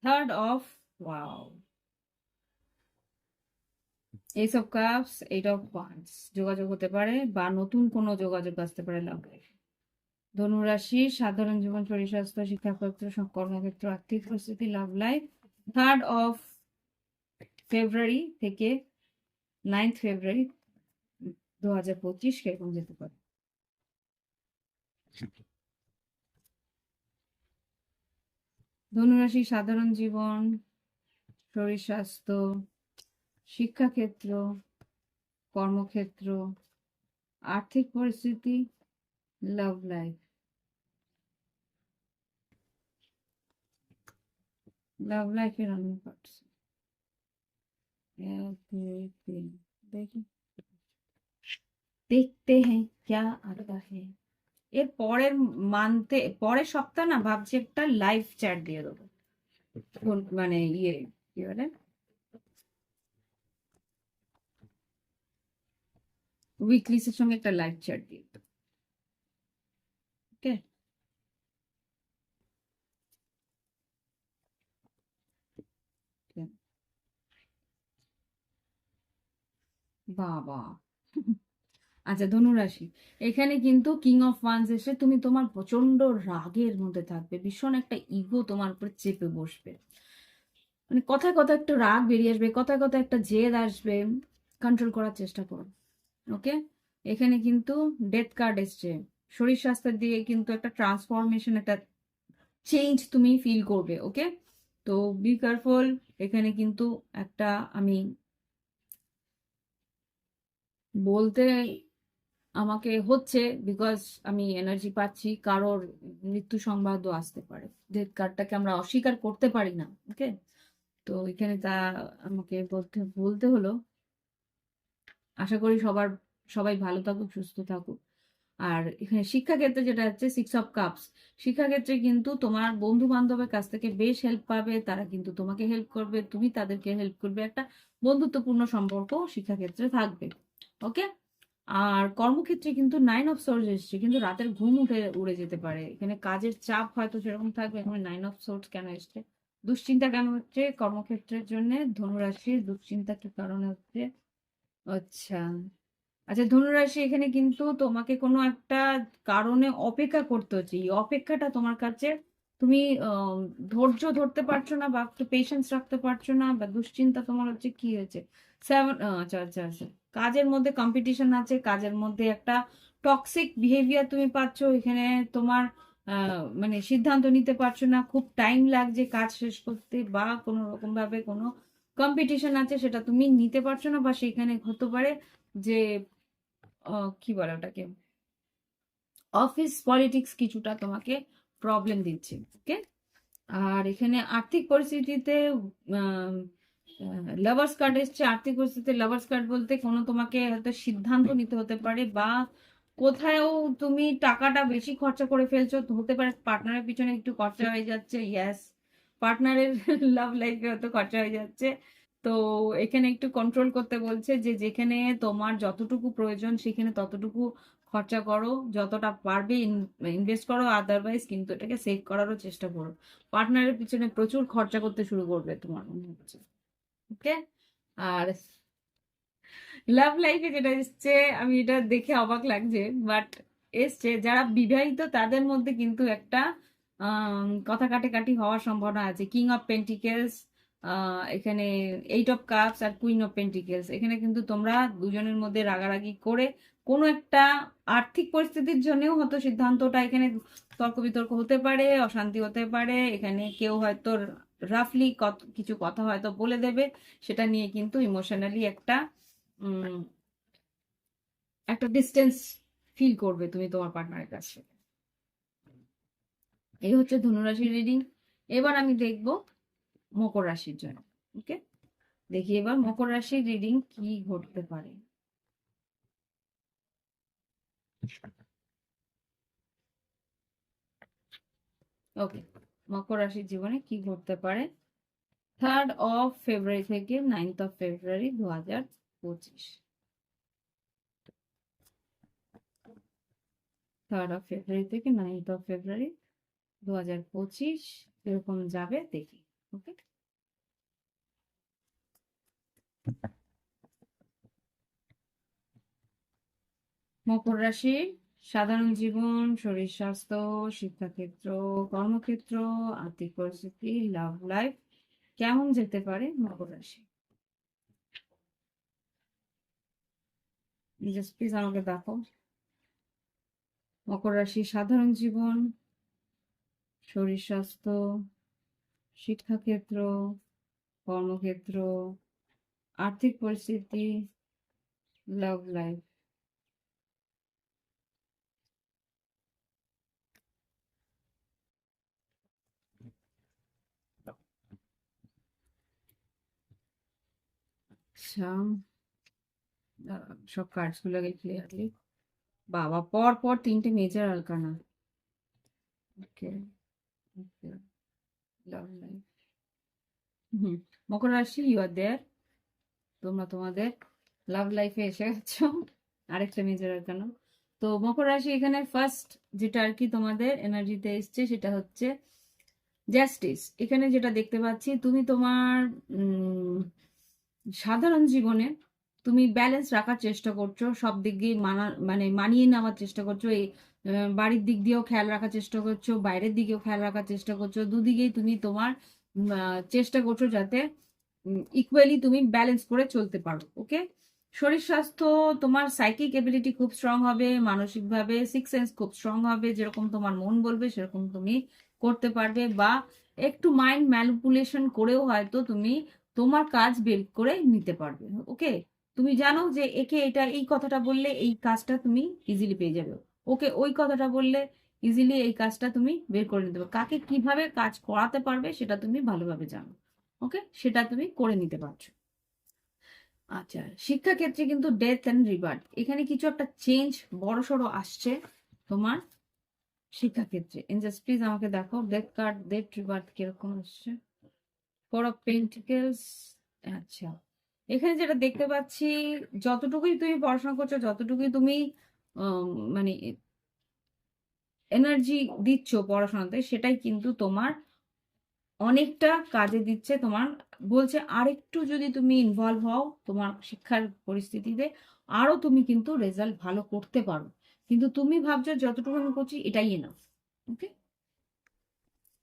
Third of, wow, ace of cups, eight of wands, যোগাযোগ হতে পারে বা নতুন কোনো যোগাযোগ আসতে পারে লাভ লাইফ। ধনুরাশি সাধারণ জীবন, শরীর স্বাস্থ্য, শিক্ষাক্ষেত্র, কর্মক্ষেত্র, আর্থিক পরিস্থিতি, লাভ লাইফ। 3 ফেব্রুয়ারি থেকে 9 ফেব্রুয়ারি 2025 কিরকম যেতে পারে। ধনুরাশি সাধারণ জীবন, শরীর স্বাস্থ্য, শিক্ষাক্ষেত্র, কর্মক্ষেত্র, আর্থিক পরিস্থিতি, লাভ লাইফ। লাভ লাইফের রানিং পার্টস 1 2 3, দেখি দেখতে হ্যাঁ ক্যা আতা হ্যাঁ। এর পরের মান্থে, পরের সপ্তাহ না ভাবছি একটা লাইভ চ্যাট দিয়ে দেবো। মানে ইয়ে কি বলে, উইকলিসের সঙ্গে একটা লাইভ চ্যাট দিয়ে দেবো। ওকে। বাবা। আচ্ছা ধনুরাশি, এখানে কিন্তু কিং অফ ওয়ান্স এসে তুমি তোমার প্রচন্ড রাগের মধ্যে থাকবে, ভীষণ একটা ইগো তোমার উপর চেপে বসবে, মানে কথায় কথায় একটা রাগ বেরিয়ে আসবে, কথায় কথায় একটা জেদ আসবে, কন্ট্রোল করার চেষ্টা করো। ওকে। এখানে কিন্তু ডেথ কার্ড এসছে, শরীর স্বাস্থ্যের দিকে কিন্তু একটা ট্রান্সফরমেশন, একটা চেঞ্জ তুমি ফিল করবে। ওকে। তো বি কেয়ারফুল। এখানে কিন্তু একটা আমি বলতে আমাকে হচ্ছে, বিকজ আমি এনার্জি পাচ্ছি, কারোর মৃত্যু সংবাদও আসতে পারে, ডেথ কার্ডটাকে আমরা অস্বীকার করতে পারি না। ওকে। তো এখানে তা আমাকে বলতে বলতে হলো। আশা করি সবাই ভালো থাকুক, সুস্থ থাকুক। আর এখানে শিক্ষাক্ষেত্রে যেটা হচ্ছে সিক্স অফ কাপস, শিক্ষাক্ষেত্রে কিন্তু তোমার বন্ধু বান্ধবের কাছ থেকে বেশ হেল্প পাবে, তারা কিন্তু তোমাকে হেল্প করবে, তুমি তাদেরকে হেল্প করবে, একটা বন্ধুত্বপূর্ণ সম্পর্ক শিক্ষাক্ষেত্রে থাকবে। ওকে। আর কর্মক্ষেত্রে কিন্তু নাইন অফ সোর্স এসছে, কিন্তু রাতের ঘুম উড়ে যেতে পারে, এখানে কাজের চাপ হয়তো সেরকম থাকবে। এখানে নাইন অফ সোর্স কেন এসছে, দুশ্চিন্তা কেন হচ্ছে কর্মক্ষেত্রের জন্য, ধনুরাশির দুশ্চিন্তা কি কারণে হচ্ছে? আচ্ছা। আচ্ছা ধনুরাশি, এখানে কিন্তু তোমাকে কোনো একটা কারণে অপেক্ষা করতে হচ্ছে, এই অপেক্ষাটা তোমার কাছে, তুমি আহ, ধৈর্য ধরতে পারছো না, বা একটু পেশেন্স রাখতে পারছো না, বা দুশ্চিন্তা তোমার হচ্ছে কি হয়েছে। সেভেন, আচ্ছা আচ্ছা আচ্ছা। কাজের মধ্যে কম্পিটিশন আছে, কাজের মধ্যে একটা টক্সিক বিহেভিয়ার তুমি পাচ্ছো এখানে, তোমার মানে সিদ্ধান্ত নিতে পারছো না, খুব টাইম লাগছে কাজ শেষ করতে, বা কোনো রকম ভাবে কোনো কম্পিটিশন আছে সেটা তুমি নিতে পারছো না, বা সেখানে হতে পারে যে কি বলে ওটাকে, অফিস পলিটিক্স কিছুটা তোমাকে প্রবলেম দিচ্ছে। ওকে। আর এখানে আর্থিক পরিস্থিতিতে লাভার্স কার্ড এসছে, আর্থিক পরিস্থিতিতে লাভার্স কার্ড বলতে কোনো তোমাকে হয়তো সিদ্ধান্ত নিতে হতে পারে, বা কোথাও তুমি টাকাটা বেশি খরচা করে ফেলছো, তো হতে পারে পার্টনারের পিছনে একটু খরচা হয়ে যাচ্ছে। ইয়াস, পার্টনারের লাভ লাইফে হয়তো খরচা হয়ে যাচ্ছে। তো এখানে একটু কন্ট্রোল করতে বলছে, যে যেখানে তোমার যতটুকু প্রয়োজন সেখানে ততটুকু খরচা করো, যতটা পারবে ইনভেস্ট করো, আদারওয়াইজ কিন্তু এটাকে সেভ করারও চেষ্টা করো। পার্টনারের পিছনে প্রচুর খরচা করতে শুরু করবে তোমার মনে হচ্ছে। ওকে। আর লাভ লাইফে যেটা এসছে, আমি এটা দেখে অবাক লাগছে, বাট এসছে যারা বিবাহিত তাদের মধ্যে কিন্তু একটা কথা কাটাকাটি হওয়ার সম্ভাবনা আছে। কিং অফ পেন্টিকেলস, এখানে এইট অফ কাপস আর কুইন অফ পেন্টিকেলস, এখানে কিন্তু তোমরা দুজনের মধ্যে রাগারাগি করে কোনো একটা আর্থিক পরিস্থিতির জন্যও হয়তো সিদ্ধান্তটা এখানে তর্ক বিতর্ক হতে পারে, অশান্তি হতে পারে, এখানে কেউ হয়তো রাফলি কিছু কথা হয়তো বলে দেবে, সেটা নিয়ে কিন্তু ইমোশনালি উম একটা ডিস্টেন্স ফিল করবে তুমি তোমার পার্টনারের কাছে। এই হচ্ছে ধনুরাশির রিডিং। এবার আমি দেখব মকর রাশির জন্য। ওকে। দেখি এবার মকর রাশির রিডিং কি ঘটতে পারে। ওকে। মকর রাশির জীবনে কি ঘটতে পারে 3 ফেব্রুয়ারি থেকে 9 ফেব্রুয়ারি 2025। 3 ফেব্রুয়ারি থেকে 9 ফেব্রুয়ারি 2025 এরকম যাবে দেখি। ওকে। মকর রাশি, সাধারণ জীবন, শরীর স্বাস্থ্য, শিক্ষাক্ষেত্র, কর্মক্ষেত্র, আর্থিক পরিস্থিতি, লাভ লাইফ কেমন যেতে পারে মকর রাশি। জাস্ট প্লিজ আমাকে দেখো। মকর রাশি, সাধারণ জীবন, শরীর স্বাস্থ্য, শিক্ষাক্ষেত্র, কর্মক্ষেত্র, আর্থিক পরিস্থিতি, লাভ লাইফ। আচ্ছা, সব কার্ডস গুলোকে ক্লিয়ারলি, বাবা পর পর তিনটে মেজর আরকানা। ওকে, ওকে, লাভ লাইফ। হুম, মকর রাশি, ইউ আর দেয়ার। তোমরা তোমাদের লাভ লাইফে এসে গেছো। আরেকটা মেজর আরকানা। তো মকর রাশি এখানে ফার্স্ট যেটা আর কি তোমাদের এনার্জিতে এসছে সেটা হচ্ছে জাস্টিস। এখানে যেটা দেখতে পাচ্ছি, তুমি তোমার সাধারণ জীবনে তুমি ব্যালেন্স রাখার চেষ্টা করছো, সব দিক দিয়ে মানিয়ে নেওয়ার চেষ্টা করছো। এই বাড়ির দিক দিয়েও খেয়াল রাখার চেষ্টা করছো, বাইরের দিকেও খেয়াল রাখার চেষ্টা করছো। দুদিকেই তুমি তোমার চেষ্টা করছো যাতে ইকুয়ালি তুমি ব্যালেন্স করে চলতে পারো। ওকে, শরীর স্বাস্থ্য, তোমার সাইকিক এবিলিটি খুব স্ট্রং হবে, মানসিকভাবে সিক্স সেন্স খুব স্ট্রং হবে, যেরকম তোমার মন বলবে সেরকম তুমি করতে পারবে, বা একটু মাইন্ড ম্যানিপুলেশন করেও হয়তো তুমি তোমার কাজ বের করে নিতে পারবে। ওকে, তুমি জানো যে একে এটা এই কথাটা বললে এই কাজটা তুমি ইজিলি পেয়ে যাবে, ওকে ওই কথাটা বললে ইজিলি এই কাজটা তুমি বের করে নিতে পারবে, কাকে কিভাবে কাজ করাতে পারবে সেটা তুমি ভালোভাবে জানো। ওকে, সেটা তুমি করে নিতে পারছো। আচ্ছা, শিক্ষাক্ষেত্রে কিন্তু ডেথ অ্যান্ড রিবার্থ, এখানে কিছু একটা চেঞ্জ বড়সড় আসছে তোমার শিক্ষাক্ষেত্রে। এঞ্জেলস প্লিজ আমাকে দেখো ডেথ কার্ড, ডেথ রিবার্থ কিরকম আসছে। Four of pentacles. আচ্ছা, এখানে যেটা দেখতে পাচ্ছি, যতটুকুই তুমি পড়াশোনা করছো, যতটুকুই তুমি মানে এনার্জি দিচ্ছ পড়াশোনাতে, সেটাই কিন্তু তোমার অনেকটা কাজে দিচ্ছে। তোমার বলছে আরেকটু যদি তুমি ইনভলভ হও তোমার শিক্ষার পরিস্থিতিতে, আরো তুমি কিন্তু রেজাল্ট ভালো করতে পারো। কিন্তু তুমি ভাবছো যতটুকু আমি করছি এটাই এনাফ। ওকে,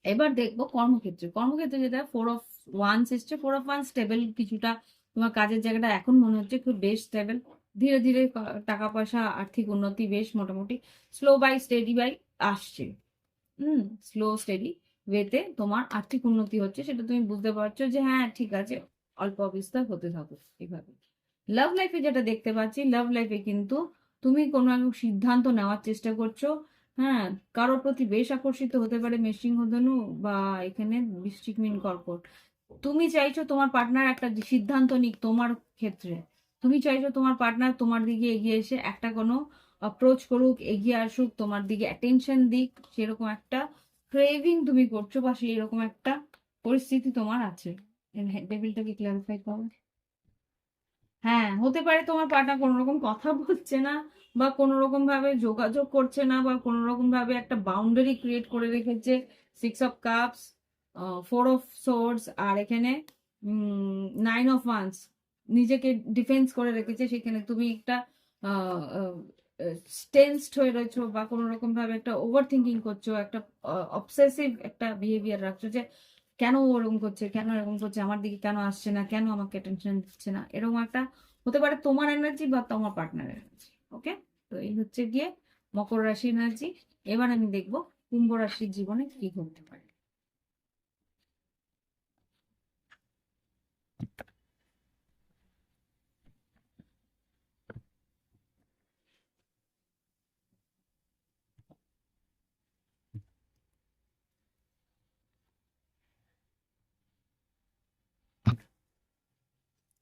এবার দেখবো কর্মক্ষেত্রে। কর্মক্ষেত্রে যেটা ফোর অফ ওয়ান্স এসছে, ফোর অফ ওয়ান স্টেবল কিছুটা, তোমার কাজের জায়গাটা এখন মনে হচ্ছে খুব বেশ স্টেবল। ধীরে ধীরে টাকা পয়সা আর্থিক উন্নতি বেশ মোটামুটি স্লো বাই স্টেডি বাই আসছে। স্লো স্টেডি ওয়েতে তোমার আর্থিক উন্নতি হচ্ছে, সেটা তুমি বুঝতে পারছো যে হ্যাঁ ঠিক আছে, অল্প বিস্তর হতে থাকো এইভাবে। লাভ লাইফে যেটা দেখতে পাচ্ছি, লাভ লাইফে কিন্তু তুমি কোনো এক সিদ্ধান্ত নেওয়ার চেষ্টা করছো। হ্যাঁ, কারোর প্রতি বেশ আকর্ষিত হতে পারে মেষিং ধনু, বা এখানে বৃশ্চিক মীন কর্কট। তুমি চাইছো তোমার পার্টনার একটা সিদ্ধান্ত নিক তোমার ক্ষেত্রে। তুমি চাইছো তোমার পার্টনার তোমার দিকে এগিয়ে এসে একটা কোনো অ্যাপ্রোচ করুক, এগিয়ে আসুক, তোমার দিকে অ্যাটেনশন দিক, সেরকম একটা ক্রেভিং তুমি করছো, বা সেই রকম একটা পরিস্থিতি তোমার আছে। ডেভিলটাকে ক্লারিফাই করো। হ্যাঁ, হতে পারে তোমার পার্টনার কোনো রকম কথা বলছে না, বা কোনো রকম ভাবে যোগাযোগ করছে না, বা কোনো রকম ভাবে একটা বাউন্ডারি ক্রিয়েট করে রেখেছে। Six of cups, four of swords, আর এখানে নাইন অফ ওয়ান্স, নিজেকে ডিফেন্স করে রেখেছে। সেখানে তুমি একটা টেন্সড হয়ে রয়েছো, বা কোনো রকম ভাবে একটা ওভার থিঙ্কিং করছো, একটা অবসেসিভ একটা বিহেভিয়ার রাখছো, যে কেন ও এরকম করছে, কেন এরকম করছে, আমার দিকে কেন আসছে না, কেন আমাকে টেনশন দিচ্ছে না, এরকম একটা হতে পারে তোমার এনার্জি বা তোমার পার্টনারের এনার্জি। ওকে, তো এই হচ্ছে গিয়ে মকর রাশি এনার্জি। এবার আমি দেখবো কুম্ভ রাশির জীবনে কি ঘটতে পারে।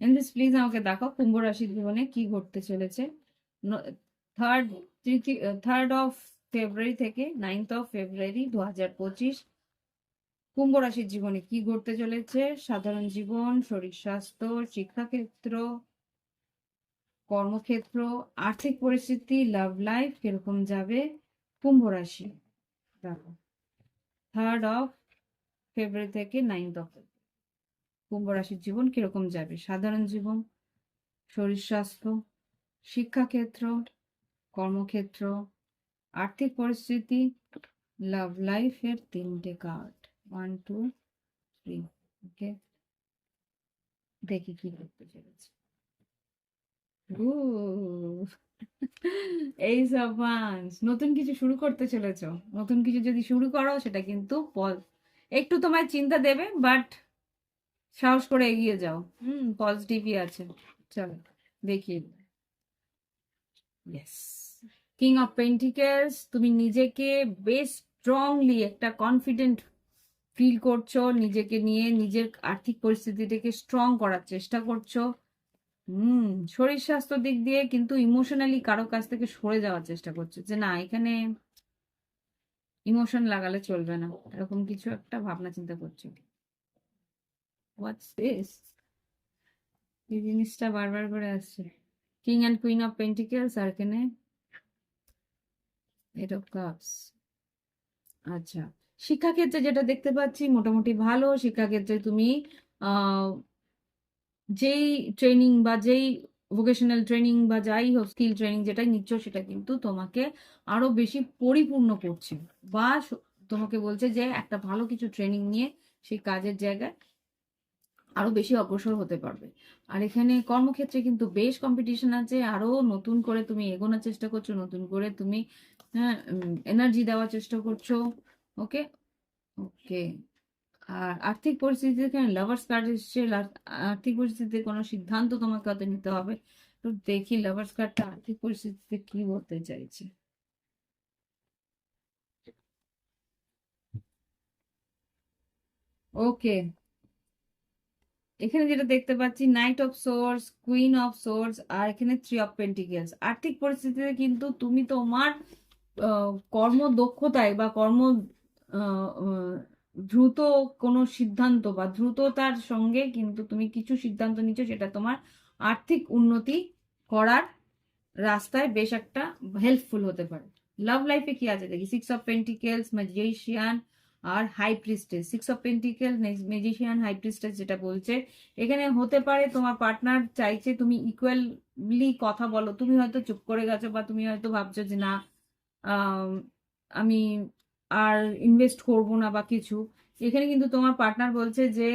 এনজিস প্লিজ আমাকে দেখো কুম্ভ রাশির জীবনে কি ঘটতে চলেছে। থার্ড থার্ড অফ ফেব্রুয়ারি থেকে 9th অফ ফেব্রুয়ারি 2025, কুম্ভ রাশির জীবনে কি ঘটতে চলেছে। সাধারণ জীবন, শরীর স্বাস্থ্য, শিক্ষাক্ষেত্র, কর্মক্ষেত্র, আর্থিক পরিস্থিতি, লাভ লাইফ কিরকম যাবে। কুম্ভ রাশি দেখো, 3rd অফ ফেব্রুয়ারি থেকে 9th অফ কুম্ভ রাশির জীবন কিরকম যাবে। সাধারণ জীবন, শরীর স্বাস্থ্য, শিক্ষাক্ষেত্র, কর্মক্ষেত্র, আর্থিক পরিস্থিতি, লাভ লাইফের তিনটে কার্ড, 1 2 3। ওকে, দেখি কি করতে চলেছে। এই সাবাস, নতুন কিছু শুরু করতে চলেছো। নতুন কিছু যদি শুরু করো সেটা কিন্তু একটু তোমায় চিন্তা দেবে, বাট সাহস করে এগিয়ে যাও। পজিটিভই আছে। চলো দেখি। ইয়েস, কিং অফ পেন্টিকেলস, তুমি নিজেকে বেশ স্ট্রংলি একটা কনফিডেন্ট ফিল করছো, নিজেকে নিয়ে নিজের আর্থিক পরিস্থিতিটাকে স্ট্রং করার চেষ্টা করছো। শরীর স্বাস্থ্য দিক দিয়ে কিন্তু ইমোশনালি কারো কাছ থেকে সরে যাওয়ার চেষ্টা করছে, যে না এখানে ইমোশন লাগালে চলবে না, এরকম কিছু একটা ভাবনা চিন্তা করছে। What's this? এই জিনিসটা বারবার করে আসছে। King and queen of pentacles, আর এখানে এইট অফ কাপস। আচ্ছা, শিক্ষাক্ষেত্রে যেটা দেখতে পাচ্ছি মোটামুটি ভালো। শিক্ষাক্ষেত্রে তুমি আহ যেই ট্রেনিং বা যেই ভোকেশনাল ট্রেনিং বা যাই হোক স্কিল ট্রেনিং যেটাই নিচ্ছ সেটা কিন্তু তোমাকে আরো বেশি পরিপূর্ণ করছে, বা তোমাকে বলছে যে একটা ভালো কিছু ট্রেনিং নিয়ে সেই কাজের জায়গায় আরো বেশি অগ্রসর হতে পারবে। আর এখানে কর্মক্ষেত্রে কিন্তু বেশ কম্পিটিশন আছে, আরো নতুন করে তুমি এগোনোর চেষ্টা করছো, নতুন করে তুমি এনার্জি দেওয়ার চেষ্টা করছো। ওকে, ওকে। আর আর্থিক পরিস্থিতি, এখানে লাভার্স কার্ড এসছে। আর্থিক পরিস্থিতিতে কোনো সিদ্ধান্ত তোমাকে হয়তো নিতে হবে। তো দেখি লাভার্স কার্ডটা আর্থিক পরিস্থিতিতে কি বলতে চাইছে। ওকে, এখানে যেটা দেখতে পাচ্ছি knight of swords, queen of swords, আর এখানে থ্রি অফ পেন্টিকেলস। আর্থিক পরিস্থিতিতে কিন্তু তুমি তোমার কর্মদক্ষতায় বা আহ, আহ, দ্রুত কোনো সিদ্ধান্ত বা দ্রুততার সঙ্গে কিন্তু তুমি কিছু সিদ্ধান্ত নিচ্ছ, সেটা তোমার আর্থিক উন্নতি করার রাস্তায় বেশ একটা হেল্পফুল হতে পারে। লাভ লাইফে কি আছে দেখি, সিক্স অফ পেন্টিকেলস, ম্যাজিশিয়ান আর high priestess. Six of pentacles, magician, high priestess যেটা বলছে এখানে হতে পারে তোমার পার্টনার চাইছে তুমি ইকুয়ালি কথা বলো। তুমি হয়তো চুপ করে গেছো, বা তুমি হয়তো ভাবছো যে না আম, আমি আর ইনভেস্ট করব না বা কিছু। এখানে কিন্তু তোমার পার্টনার বলছে যে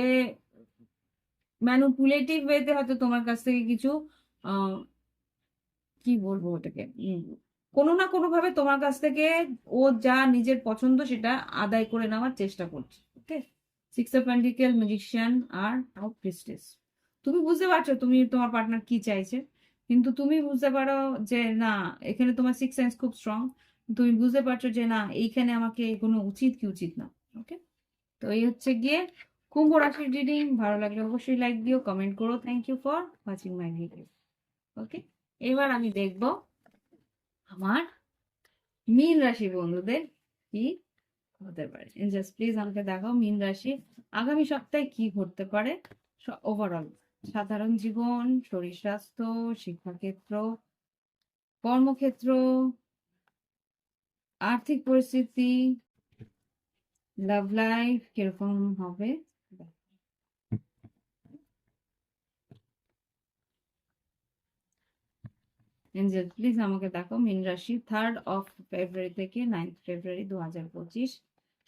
ম্যানুপুলেটিভ ওয়েতে হয়তো তোমার কাছ থেকে কিছু কি বলবো ওটাকে, কোনো না কোনো ভাবে তোমার কাছ থেকে ও যা নিজের পছন্দ সেটা আদায় করে নেওয়ার চেষ্টা করছে। Okay, six of pentacle, magician আর আউট প্রিস্টেস। তুমি বুঝতে পারছো তুমি তোমার পার্টনার কি চাইছে, কিন্তু তুমি বুঝতে পারো যে না, এখানে তোমার সিক্স সেন্স খুব স্ট্রং। তুমি বুঝতে পারছো যে না এইখানে আমাকে এগোনো উচিত কি উচিত না। ওকে, তো এই হচ্ছে গিয়ে কুম্ভ রাশির রিডিং। ভালো লাগলে অবশ্যই লাইক দিও, কমেন্ট করো। Thank you for watching my video. Okay, এবার আমি দেখবো আমার মীন রাশি বন্ধুদের কি হতে পারে। জাস্ট প্লিজ আমাকে দেখাও মীন রাশি আগামী সপ্তাহে কি ঘটতে পারে। ওভারঅল সাধারণ জীবন, শরীর স্বাস্থ্য, শিক্ষাক্ষেত্র, কর্মক্ষেত্র, আর্থিক পরিস্থিতি, লাভ লাইফ কিরকম হবে। এঞ্জেল প্লিজ আমাকে দেখো মীন রাশি 3rd of February থেকে 9th February 2025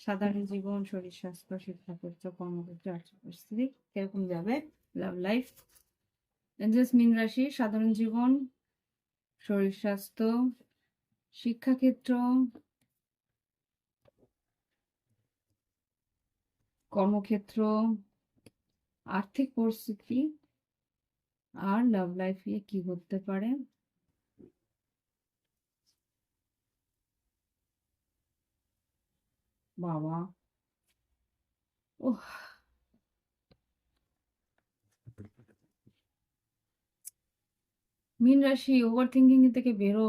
সাধারণ জীবন, শরীর স্বাস্থ্য, শিক্ষাক্ষেত্র, কর্মক্ষেত্র, আর্থিক পরিস্থিতি কিরকম যাবে। লাভ লাইফ এঞ্জেলস মীন রাশি সাধারণ জীবন, শরীর স্বাস্থ্য, শিক্ষাক্ষেত্র, কর্মক্ষেত্র, আর্থিক পরিস্থিতি আর লাভ লাইফে কি হতে পারে। বাবা, ওহ, মীন রাশি ওভার থিঙ্কিং থেকে বেরো।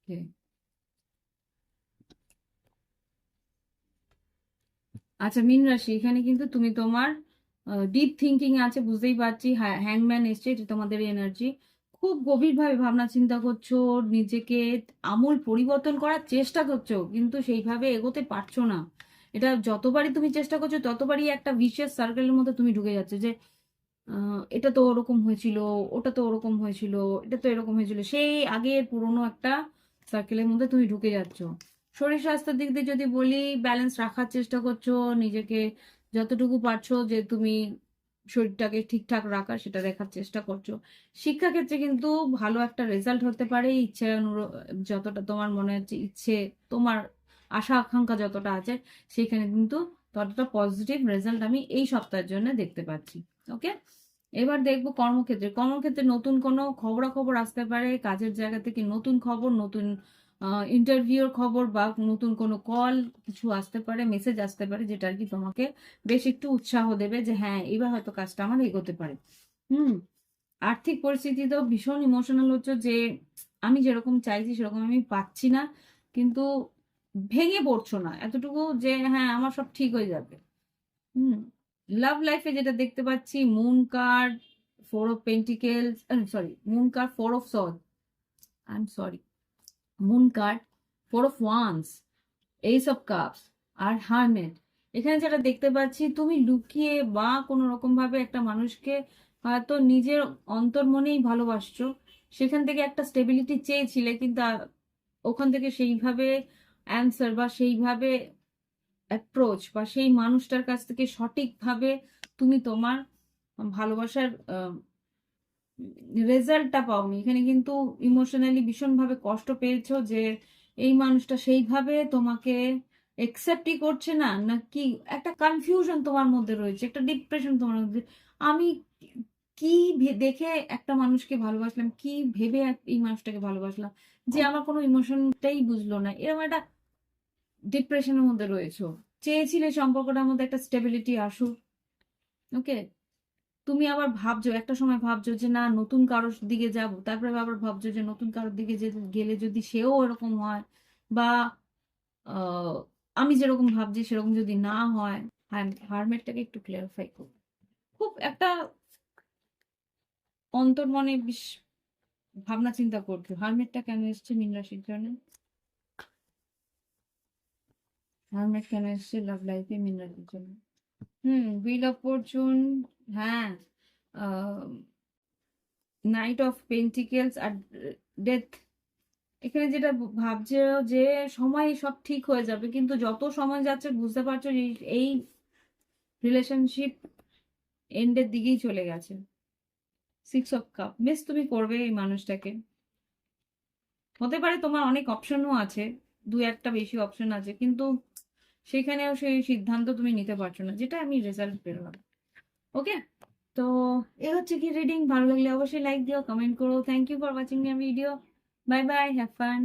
Okay. আচ্ছা মীন রাশি, এখানে কিন্তু তুমি তোমার ডিপ থিঙ্কিং আছে বুঝতেই পারছি। হ্যাংম্যান এসছে, এটা তোমাদের এনার্জি। খুব গভীরভাবে ভাবনা চিন্তা করছো, নিজেকে আমূল পরিবর্তন করার চেষ্টা করছো, কিন্তু সেইভাবে এগোতে পারছো না। এটা যতবারই তুমি চেষ্টা করছো ততবারই একটা ভিশিয়াস সার্কেলের মধ্যে তুমি ঢুকে যাচ্ছ, যে এটা তো ওরকম হয়েছিল, ওটা তো ওরকম হয়েছিল, এটা তো এরকম হয়েছিল, সেই আগের পুরোনো একটা সার্কেলের মধ্যে তুমি ঢুকে যাচ্ছ। শরীর স্বাস্থ্যের দিক দিয়ে যদি বলি, ব্যালেন্স রাখার চেষ্টা করছো, নিজেকে যতটুকু পারছো যে তুমি শরীরটাকে ঠিকঠাক রাখার সেটা দেখার চেষ্টা করছো। শিক্ষাক্ষেত্রে কিন্তু ভালো একটা রেজাল্ট হতে পারে, ইচ্ছে যতটা তোমার মনে হচ্ছে, ইচ্ছে তোমার আশা আকাঙ্ক্ষা যতটা আছে সেখানে কিন্তু ততটা পজিটিভ রেজাল্ট আমি এই সপ্তাহের জন্য দেখতে পাচ্ছি। ওকে, এবার দেখবো কর্মক্ষেত্রে। কর্মক্ষেত্রে নতুন কোনো খবরাখবর আসতে পারে, কাজের জায়গা থেকে নতুন খবর, নতুন ইন্টারভিউর খবর বা নতুন কোনো কল কিছু আসতে পারে, মেসেজ আসতে পারে, যেটা আর কি তোমাকে বেশ একটু উৎসাহ দেবে যে হ্যাঁ এবার হয়তো কাজটা আমার এগোতে পারে। হুম। আর্থিক পরিস্থিতিতেও ভীষণ ইমোশনাল হচ্ছে যে আমি যেরকম চাইছি সেরকম আমি পাচ্ছি না, কিন্তু ভেঙে পড়ছো না এতটুকু যে হ্যাঁ আমার সব ঠিক হয়ে যাবে। হুম। লাভ লাইফে যেটা দেখতে পাচ্ছি, moon card, 4 of pentacles, sorry, moon card, 4 of sword, I am sorry, moon card, 4 of wands, ace of cups আর হারমেট। এখানে যেটা দেখতে পাচ্ছি, তুমি লুকিয়ে বা কোনো রকম ভাবে একটা মানুষকে হয়তো নিজের অন্তর্মনেই ভালোবাসছো, সেখান থেকে একটা স্টেবিলিটি চেয়েছিলে, কিন্তু ওখান থেকে সেইভাবে অ্যান্সার বা সেইভাবে অ্যাপ্রোচ বা সেই মানুষটার কাছ থেকে সঠিকভাবে তুমি তোমার ভালোবাসার রেজাল্টটা পাওনি। এখানে কিন্তু ইমোশনালি ভীষণভাবে কষ্ট পেয়েছো যে এই মানুষটা সেইভাবে তোমাকে একসেপ্টই করছে না, নাকি একটা কনফিউশন তোমার মধ্যে রয়েছে, একটা ডিপ্রেশন তোমার মধ্যে। আমি কি দেখে একটা মানুষকে ভালোবাসলাম, কি ভেবে এই মানুষটাকে ভালোবাসলাম, যে আমার কোনো ইমোশনটাই বুঝলো না, এরকম একটা ডিপ্রেশনের মধ্যে রয়েছো। চেয়েছিলে সম্পর্কটার মধ্যে একটা স্টেবিলিটি আসুক, ওকে। তুমি আবার ভাবছো, একটা সময় ভাবছো যে না নতুন কারোর দিকে যাব, তারপরে আবার ভাবছো যে নতুন কারোর দিকে গেলে যদি সেও এরকম হয়, বা আহ, আমি যেরকম ভাবছি সেরকম যদি না হয়। হারমেটটাকে একটু ক্লিয়ারিফাই করো। খুব একটা অন্তর্মনে ভাবনা চিন্তা করছো। হারমেটটা কেন এসছে মীন রাশির জন্য? হারমেট কেন এসছে লাভ লাইফে মীন রাশির জন্য? হুইল অফ ফরচুন, হ্যাঁ, নাইট অফ পেন্টিকেলস আর ডেথ। এখানে যেটা ভাবছে যে সময় সব ঠিক হয়ে যাবে, কিন্তু যত সময় যাচ্ছে বুঝতে পারছো যে এই রিলেশনশিপ এন্ডের দিকেই চলে গেছে। 6 অফ কাপ, মিস তুমি করবে এই মানুষটাকে। হতে পারে তোমার অনেক অপশনও আছে, দু একটা বেশি অপশন আছে, কিন্তু সেখানেও সেই সিদ্ধান্ত তুমি নিতে পারছো না, যেটা আমি রেজাল্ট পেলাম। ওকে, তো এ হচ্ছে কি রিডিং। ভালো লাগলে অবশ্যই লাইক দিও, কমেন্ট করো। Thank you for watching my video. Bye bye, have fun.